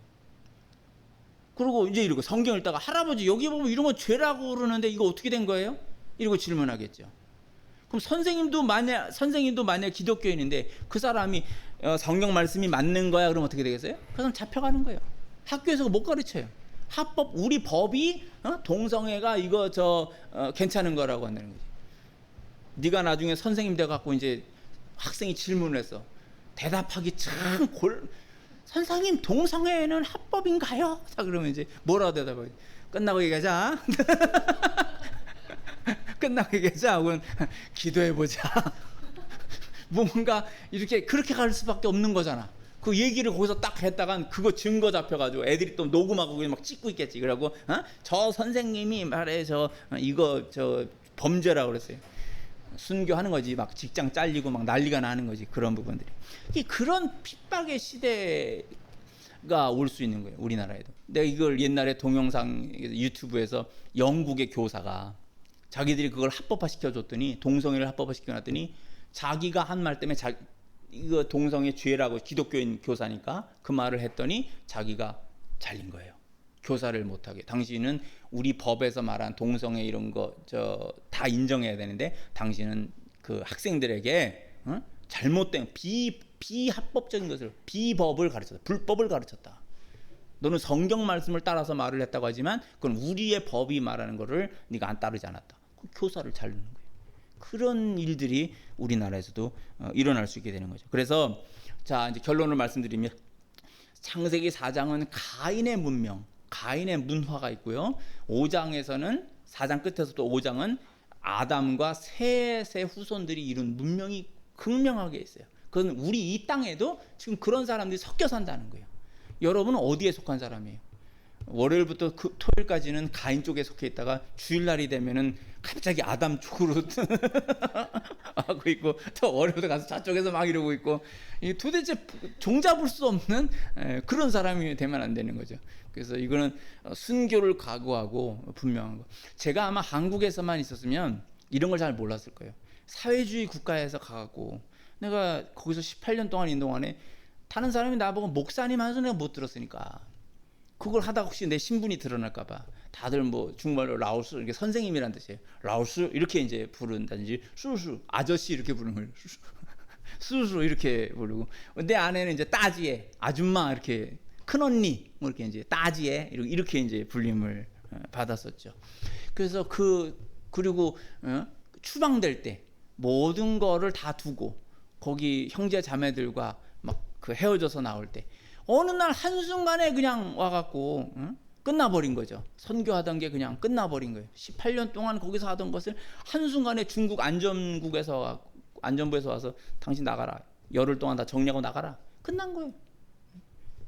그리고 이제 이러고 성경 읽다가 할아버지 여기 보면 이런 거 죄라고 그러는데 이거 어떻게 된 거예요? 이러고 질문하겠죠. 그럼 선생님도 만약 기독교인인데 그 사람이 성경 말씀이 맞는 거야 그러면 어떻게 되겠어요? 그 사람 잡혀가는 거예요. 학교에서 못 가르쳐요. 합법 우리 법이 동성애가 이거 괜찮은 거라고 한다는 거지. 네가 나중에 선생님 돼 갖고 이제 학생이 질문을 했어. 대답하기 참 선생님 동성애는 합법인가요? 자 그러면 이제 뭐라고 대답하지? 끝나고 얘기하자. 끝나고 얘기하자. 혹은 기도해보자. 뭔가 이렇게 그렇게 갈 수밖에 없는 거잖아. 그 얘기를 거기서 딱 했다간 그거 증거 잡혀가지고 애들이 또 녹음하고 그냥 막 찍고 있겠지. 그러고 저 선생님이 말해 이거 범죄라고 그랬어요. 순교하는 거지. 막 직장 잘리고 막 난리가 나는 거지. 그런 부분들이. 그런 핍박의 시대가 올 수 있는 거예요. 우리나라에도. 내가 이걸 옛날에 동영상 유튜브에서 영국의 교사가 자기들이 그걸 합법화 시켜줬더니 동성애를 합법화 시켜놨더니 자기가 한 말 때문에 이거 동성애 죄라고 기독교인 교사니까 그 말을 했더니 자기가 잘린 거예요. 교사를 못하게. 당신은 우리 법에서 말한 동성애 이런 거 다 인정해야 되는데 당신은 그 학생들에게 잘못된 비합법적인 것을 비법을 가르쳤다. 불법을 가르쳤다. 너는 성경 말씀을 따라서 말을 했다고 하지만 그건 우리의 법이 말하는 거를 네가 안 따르지 않았다. 그 교사를 자르는 거예요. 그런 일들이 우리나라에서도 일어날 수 있게 되는 거죠. 그래서 자 이제 결론을 말씀드리면 창세기 4장은 가인의 문명 가인의 문화가 있고요. 5장에서는 4장 끝에서 또 5장은 아담과 셋의 후손들이 이룬 문명이 극명하게 있어요. 그건 우리 이 땅에도 지금 그런 사람들이 섞여 산다는 거예요. 여러분은 어디에 속한 사람이에요? 월요일부터 토요일까지는 가인 쪽에 속해 있다가 주일날이 되면은 갑자기 아담 쪽으로 하고 있고, 또 월요일부터 가서 저쪽에서 막 이러고 있고, 도대체 종잡을 수 없는 그런 사람이 되면 안 되는 거죠. 그래서 이거는 순교를 각오하고 분명한 거. 제가 아마 한국에서만 있었으면 이런 걸 잘 몰랐을 거예요. 사회주의 국가에서 가갖고 내가 거기서 18년 동안 있는 동안에 다른 사람이 나보고 목사님 하면서 내가 못 들었으니까, 그걸 하다가 혹시 내 신분이 드러날까봐 다들 뭐 중국말로 라오스, 이렇게 선생님이란 뜻이에요. 라오스 이렇게 이제 부른다든지, 수수 아저씨 이렇게 부르는 거예요. 수수 이렇게 부르고, 내 아내는 이제 따지에 아줌마, 이렇게 큰 언니 뭐 이렇게 이제 따지에 이렇게 이제 불림을 받았었죠. 그래서 그리고 추방될 때 모든 거를 다 두고 거기 형제 자매들과 막 그 헤어져서 나올 때 어느 날 한순간에 그냥 와갖고 끝나버린 거죠. 선교하던 게 그냥 끝나버린 거예요. 18년 동안 거기서 하던 것을 한순간에 중국 안전부에서 와서 당신 나가라, 열흘 동안 다 정리하고 나가라, 끝난 거예요.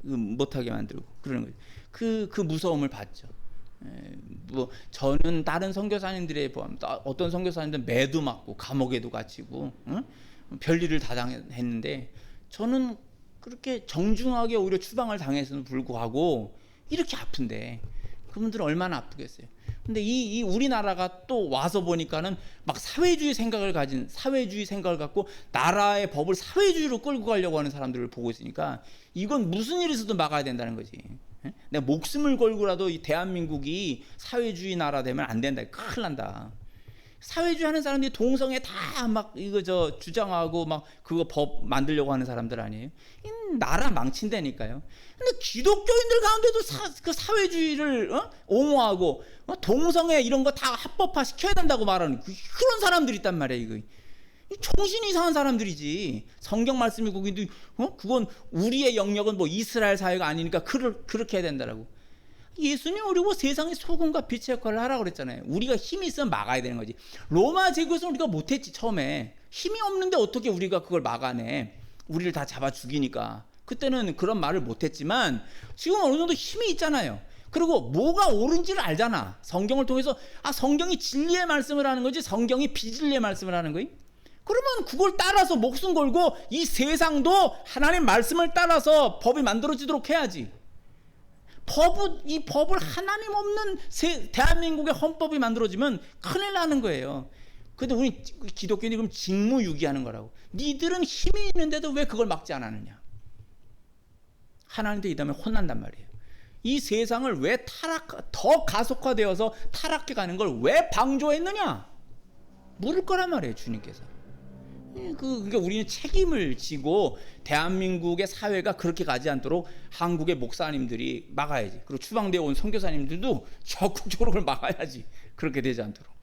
못하게 만들고 그러는 거예요. 그 무서움을 봤죠. 뭐 저는 다른 선교사님들에 보면 어떤 선교사님들은 매도 맞고 감옥에도 갇히고 별일을 다 당했는데, 저는 그렇게 정중하게 오히려 추방을 당했음에도 불구하고 이렇게 아픈데 그분들은 얼마나 아프겠어요. 근데 이 우리나라가 또 와서 보니까는 막 사회주의 생각을 갖고 나라의 법을 사회주의로 끌고 가려고 하는 사람들을 보고 있으니까 이건 무슨 일이 있어도 막아야 된다는 거지. 내가 목숨을 걸고라도 이 대한민국이 사회주의 나라 되면 안 된다. 큰일 난다. 사회주의 하는 사람들이 동성애 다 막 이거 주장하고 막 그거 법 만들려고 하는 사람들 아니에요? 나라 망친다니까요. 근데 기독교인들 가운데도 그 사회주의를 옹호하고 동성애 이런 거 다 합법화 시켜야 된다고 말하는 그런 사람들이 있단 말이에요. 이거 정신이 이상한 사람들이지. 성경 말씀이 거기도 그건 우리의 영역은 뭐 이스라엘 사회가 아니니까 그렇게 해야 된다라고. 예수님 우리 뭐 세상의 소금과 빛의 역할을 하라고 그랬잖아요. 우리가 힘이 있으면 막아야 되는 거지. 로마 제국에서는 우리가 못했지. 처음에 힘이 없는데 어떻게 우리가 그걸 막아내. 우리를 다 잡아 죽이니까. 그때는 그런 말을 못했지만 지금 어느 정도 힘이 있잖아요. 그리고 뭐가 옳은지를 알잖아. 성경을 통해서 성경이 진리의 말씀을 하는 거지 성경이 비진리의 말씀을 하는 거지. 그러면 그걸 따라서 목숨 걸고 이 세상도 하나님 말씀을 따라서 법이 만들어지도록 해야지. 이 법을 하나님 없는 대한민국의 헌법이 만들어지면 큰일 나는 거예요. 근데 우리 기독교인이 그럼 직무유기하는 거라고. 니들은 힘이 있는데도 왜 그걸 막지 않았느냐. 하나님도 이 다음에 혼난단 말이에요. 이 세상을 왜 더 가속화되어서 타락해 가는 걸 왜 방조했느냐 물을 거란 말이에요, 주님께서. 그러니까 우리는 책임을 지고 대한민국의 사회가 그렇게 가지 않도록 한국의 목사님들이 막아야지. 그리고 추방되어 온 선교사님들도 적극적으로 그걸 막아야지. 그렇게 되지 않도록.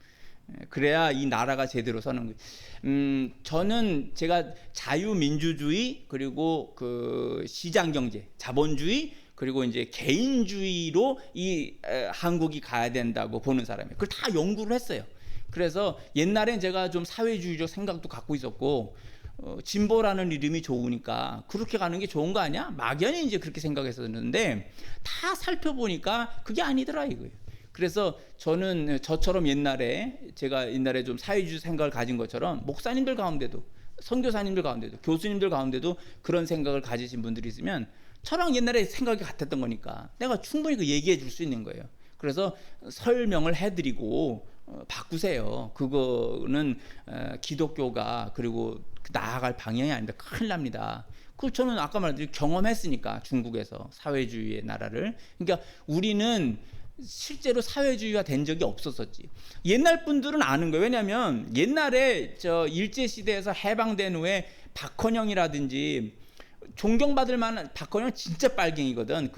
그래야 이 나라가 제대로 서는 거예요. 저는 제가 자유민주주의 그리고 그 시장경제, 자본주의 그리고 이제 개인주의로 이 한국이 가야 된다고 보는 사람이에요. 그걸 다 연구를 했어요. 그래서 옛날엔 제가 좀 사회주의적 생각도 갖고 있었고 진보라는 이름이 좋으니까 그렇게 가는 게 좋은 거 아니야? 막연히 이제 그렇게 생각했었는데 다 살펴보니까 그게 아니더라 이거예요. 그래서 저는 저처럼 제가 옛날에 좀 사회주의 생각을 가진 것처럼 목사님들 가운데도 선교사님들 가운데도 교수님들 가운데도 그런 생각을 가지신 분들이 있으면 저랑 옛날에 생각이 같았던 거니까 내가 충분히 그 얘기해 줄 수 있는 거예요. 그래서 설명을 해드리고 바꾸세요. 그거는 기독교가 그리고 나아갈 방향이 아닙니다. 큰일 납니다. 그 저는 아까 말했듯이 경험했으니까 중국에서 사회주의의 나라를. 그러니까 우리는 실제로 사회주의가 된 적이 없었었지. 옛날 분들은 아는 거예요. 왜냐하면 옛날에 일제 시대에서 해방된 후에 박헌영이라든지 존경받을 만한 박헌영 진짜 빨갱이거든.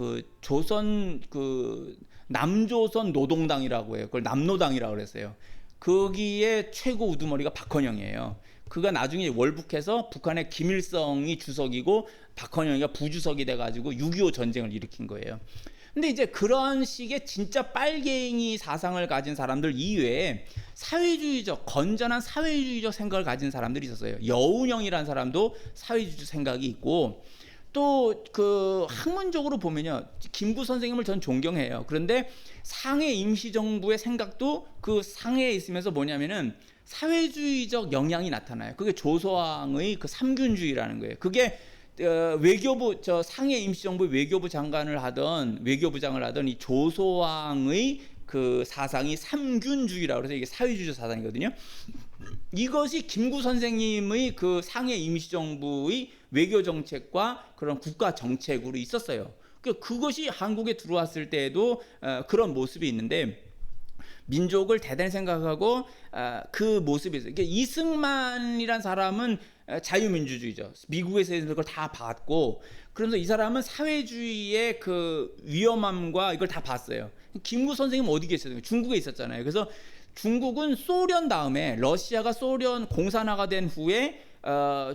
남조선 노동당이라고 해요. 그걸 남노당이라고 그랬어요. 거기에 최고 우두머리가 박헌영이에요. 그가 나중에 월북해서 북한의 김일성이 주석이고 박헌영이가 부주석이 돼가지고 6.25 전쟁을 일으킨 거예요. 근데 이제 그런 식의 진짜 빨갱이 사상을 가진 사람들 이외에 사회주의적, 건전한 사회주의적 생각을 가진 사람들이 있었어요. 여운형이라는 사람도 사회주의적 생각이 있고, 또 그 학문적으로 보면요, 김구 선생님을 전 존경해요. 그런데 상해 임시정부의 생각도 그 상해에 있으면서 뭐냐면은 사회주의적 영향이 나타나요. 그게 조서왕의 그 삼균주의라는 거예요. 그게 외교부, 저 상해 임시정부 외교부 장관을 하던, 외교부장을 하던 이 조서왕의 그 사상이 삼균주의라고 해서 이게 사회주의적 사상이거든요. 이것이 김구 선생님의 그 상해 임시정부의 외교 정책과 그런 국가 정책으로 있었어요. 그것이 한국에 들어왔을 때에도 그런 모습이 있는데, 민족을 대단히 생각하고 그 모습이 있어요. 그러니까 이승만이란 사람은 자유민주주의죠. 미국에서 그걸 다 봤고, 그래서 이 사람은 사회주의의 그 위험함과 이걸 다 봤어요. 김구 선생님은 어디 계셨어요? 중국에 있었잖아요. 그래서 중국은 소련 다음에, 러시아가 소련 공산화가 된 후에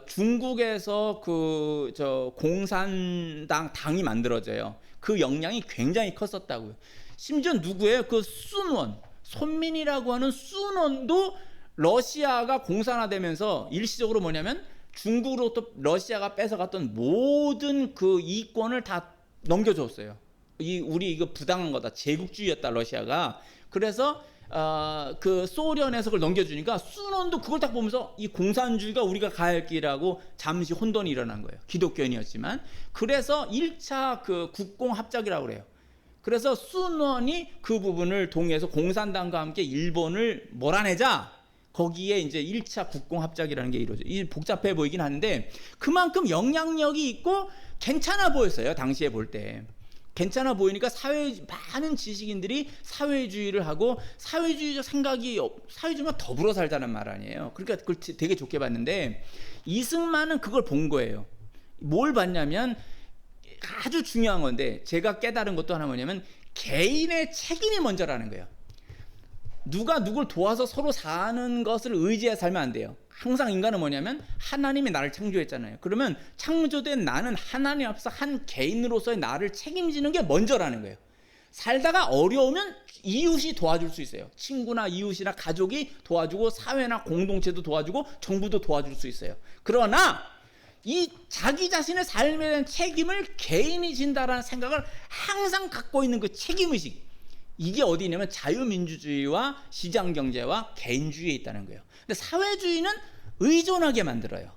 중국에서 그 저 공산당 당이 만들어져요. 그 영향이 굉장히 컸었다고요. 심지어 누구예요? 그 순원, 손민이라고 하는 순원도 러시아가 공산화되면서 일시적으로 뭐냐면 중국으로부터 러시아가 뺏어갔던 모든 그 이권을 다 넘겨줬어요. 우리 이거 부당한 거다, 제국주의였다 러시아가. 그래서 그 소련에서 그걸 넘겨주니까 순원도 그걸 딱 보면서 이 공산주의가 우리가 가야 할 길이라고 잠시 혼돈이 일어난 거예요. 기독교인이었지만. 그래서 1차 그 국공합작이라고 그래요. 그래서 순원이 그 부분을 동의해서 공산당과 함께 일본을 몰아내자. 거기에 이제 1차 국공합작이라는 게 이루어져. 이 복잡해 보이긴 하는데 그만큼 영향력이 있고 괜찮아 보였어요. 당시에 볼 때. 괜찮아 보이니까 많은 지식인들이 사회주의를 하고, 사회주의적 생각이, 사회주의만 더불어 살자는 말 아니에요. 그러니까 그걸 되게 좋게 봤는데, 이승만은 그걸 본 거예요. 뭘 봤냐면, 아주 중요한 건데, 제가 깨달은 것도 하나 뭐냐면, 개인의 책임이 먼저라는 거예요. 누가 누굴 도와서 서로 사는 것을 의지해 살면 안 돼요. 항상 인간은 뭐냐면 하나님이 나를 창조했잖아요. 그러면 창조된 나는 하나님 앞에서 한 개인으로서의 나를 책임지는 게 먼저라는 거예요. 살다가 어려우면 이웃이 도와줄 수 있어요. 친구나 이웃이나 가족이 도와주고, 사회나 공동체도 도와주고, 정부도 도와줄 수 있어요. 그러나 이 자기 자신의 삶에 대한 책임을 개인이 진다라는 생각을 항상 갖고 있는 그 책임의식, 이게 어디 있냐면 자유민주주의와 시장경제와 개인주의에 있다는 거예요. 근데 사회주의는 의존하게 만들어요.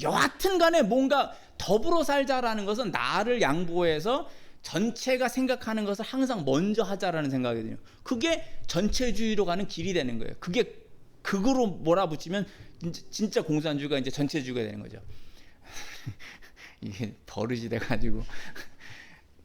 여하튼 간에 뭔가 더불어 살자라는 것은 나를 양보해서 전체가 생각하는 것을 항상 먼저 하자라는 생각이거든요. 그게 전체주의로 가는 길이 되는 거예요. 그게 극으로 몰아붙이면 진짜 공산주의가 이제 전체주의가 되는 거죠. 이게 버릇이 돼가지고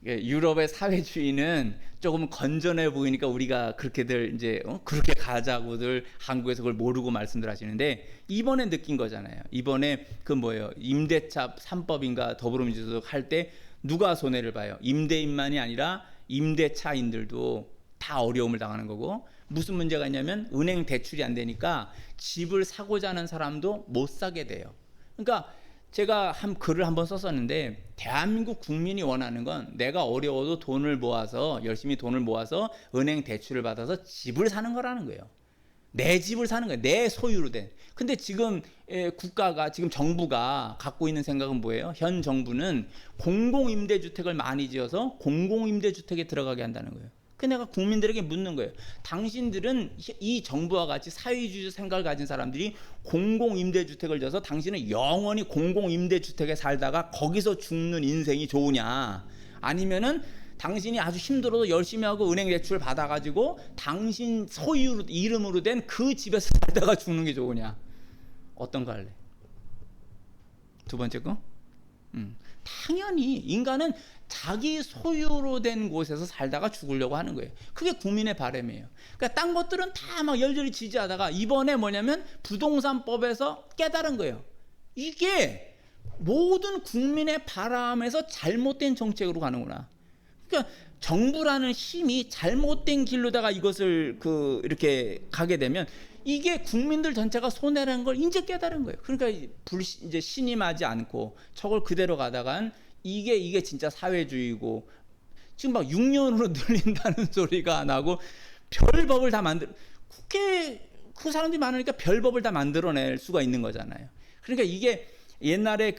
유럽의 사회주의는 조금 건전해 보이니까 우리가 그렇게들 이제 그렇게 가자고들 한국에서 그걸 모르고 말씀들 하시는데, 이번에 느낀 거잖아요. 이번에 그 뭐예요, 임대차 3법인가 더불어민주당 할 때 누가 손해를 봐요? 임대인만이 아니라 임대차인들도 다 어려움을 당하는 거고, 무슨 문제가 있냐면 은행 대출이 안 되니까 집을 사고자 하는 사람도 못 사게 돼요. 그러니까 제가 글을 한번 썼었는데, 대한민국 국민이 원하는 건 내가 어려워도 열심히 돈을 모아서 은행 대출을 받아서 집을 사는 거라는 거예요. 내 집을 사는 거예요. 내 소유로 된. 근데 지금 국가가, 지금 정부가 갖고 있는 생각은 뭐예요? 현 정부는 공공임대주택을 많이 지어서 공공임대주택에 들어가게 한다는 거예요. 그 내가 국민들에게 묻는 거예요. 당신들은 이 정부와 같이 사회주의 생각을 가진 사람들이 공공임대주택을 져서 당신은 영원히 공공임대주택에 살다가 거기서 죽는 인생이 좋으냐, 아니면은 당신이 아주 힘들어도 열심히 하고 은행 대출을 받아가지고 당신 소유 이름으로 된 그 집에서 살다가 죽는 게 좋으냐? 어떤 거 할래? 두 번째 거? 당연히 인간은 자기 소유로 된 곳에서 살다가 죽으려고 하는 거예요. 그게 국민의 바람이에요. 그러니까 딴 것들은 다 막 열렬히 지지하다가 이번에 뭐냐면 부동산법에서 깨달은 거예요. 이게 모든 국민의 바람에서 잘못된 정책으로 가는구나. 그러니까 정부라는 힘이 잘못된 길로다가 이것을 이렇게 가게 되면 이게 국민들 전체가 손해라는 걸 이제 깨달은 거예요. 그러니까 이제 신임하지 않고 저걸 그대로 가다간 이게 진짜 사회주의고, 지금 막 6년으로 늘린다는 소리가 나고 별 법을 다 그게 그 사람들이 많으니까 별 법을 다 만들어낼 수가 있는 거잖아요. 그러니까 이게 옛날에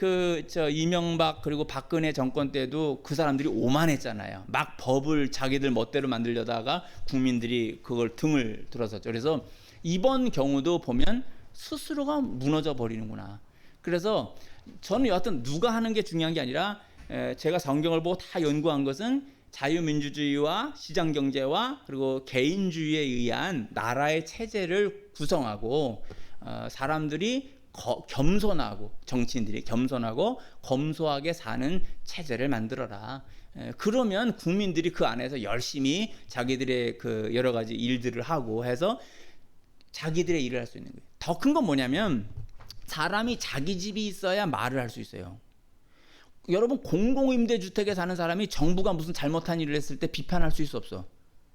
이명박 그리고 박근혜 정권 때도 그 사람들이 오만했잖아요. 막 법을 자기들 멋대로 만들려다가 국민들이 그걸 등을 들어섰죠. 그래서 이번 경우도 보면 스스로가 무너져 버리는구나. 그래서 저는 여하튼 누가 하는 게 중요한 게 아니라 제가 성경을 보고 다 연구한 것은 자유민주주의와 시장경제와 그리고 개인주의에 의한 나라의 체제를 구성하고 사람들이 겸손하고 정치인들이 겸손하고 검소하게 사는 체제를 만들어라. 그러면 국민들이 그 안에서 열심히 자기들의 그 여러 가지 일들을 하고 해서 자기들의 일을 할 수 있는 거예요. 더 큰 건 뭐냐면 사람이 자기 집이 있어야 말을 할 수 있어요. 여러분 공공임대주택에 사는 사람이 정부가 무슨 잘못한 일을 했을 때 비판할 수 있어 없어?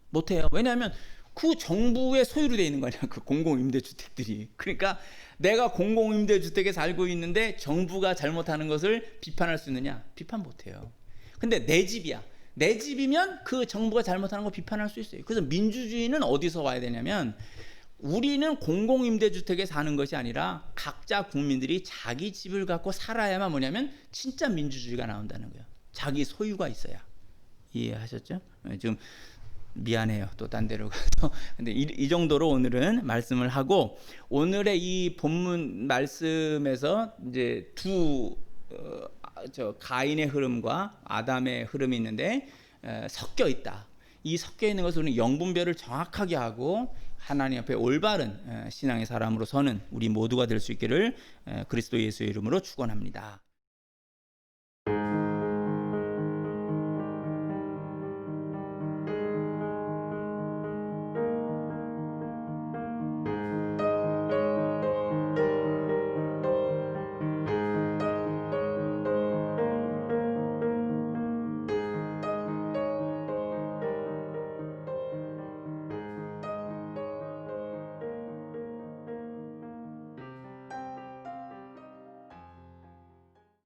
못해요. 왜냐하면 그 정부의 소유로 돼 있는 거냐, 그 공공임대주택들이. 그러니까 내가 공공임대주택에 살고 있는데 정부가 잘못하는 것을 비판할 수 있느냐? 비판 못해요. 근데 내 집이야. 내 집이면 그 정부가 잘못하는 거 비판할 수 있어요. 그래서 민주주의는 어디서 와야 되냐면 우리는 공공임대주택에 사는 것이 아니라 각자 국민들이 자기 집을 갖고 살아야만 뭐냐면 진짜 민주주의가 나온다는 거예요. 자기 소유가 있어야. 이해하셨죠? 지금 미안해요. 또 딴 데로 가서. 근데 이 정도로 오늘은 말씀을 하고, 오늘의 이 본문 말씀에서 이제 가인의 흐름과 아담의 흐름이 있는데 섞여 있다. 이 섞여 있는 것은 우리는 영분별을 정확하게 하고 하나님 앞에 올바른 신앙의 사람으로 서는 우리 모두가 될 수 있기를 그리스도 예수의 이름으로 축원합니다.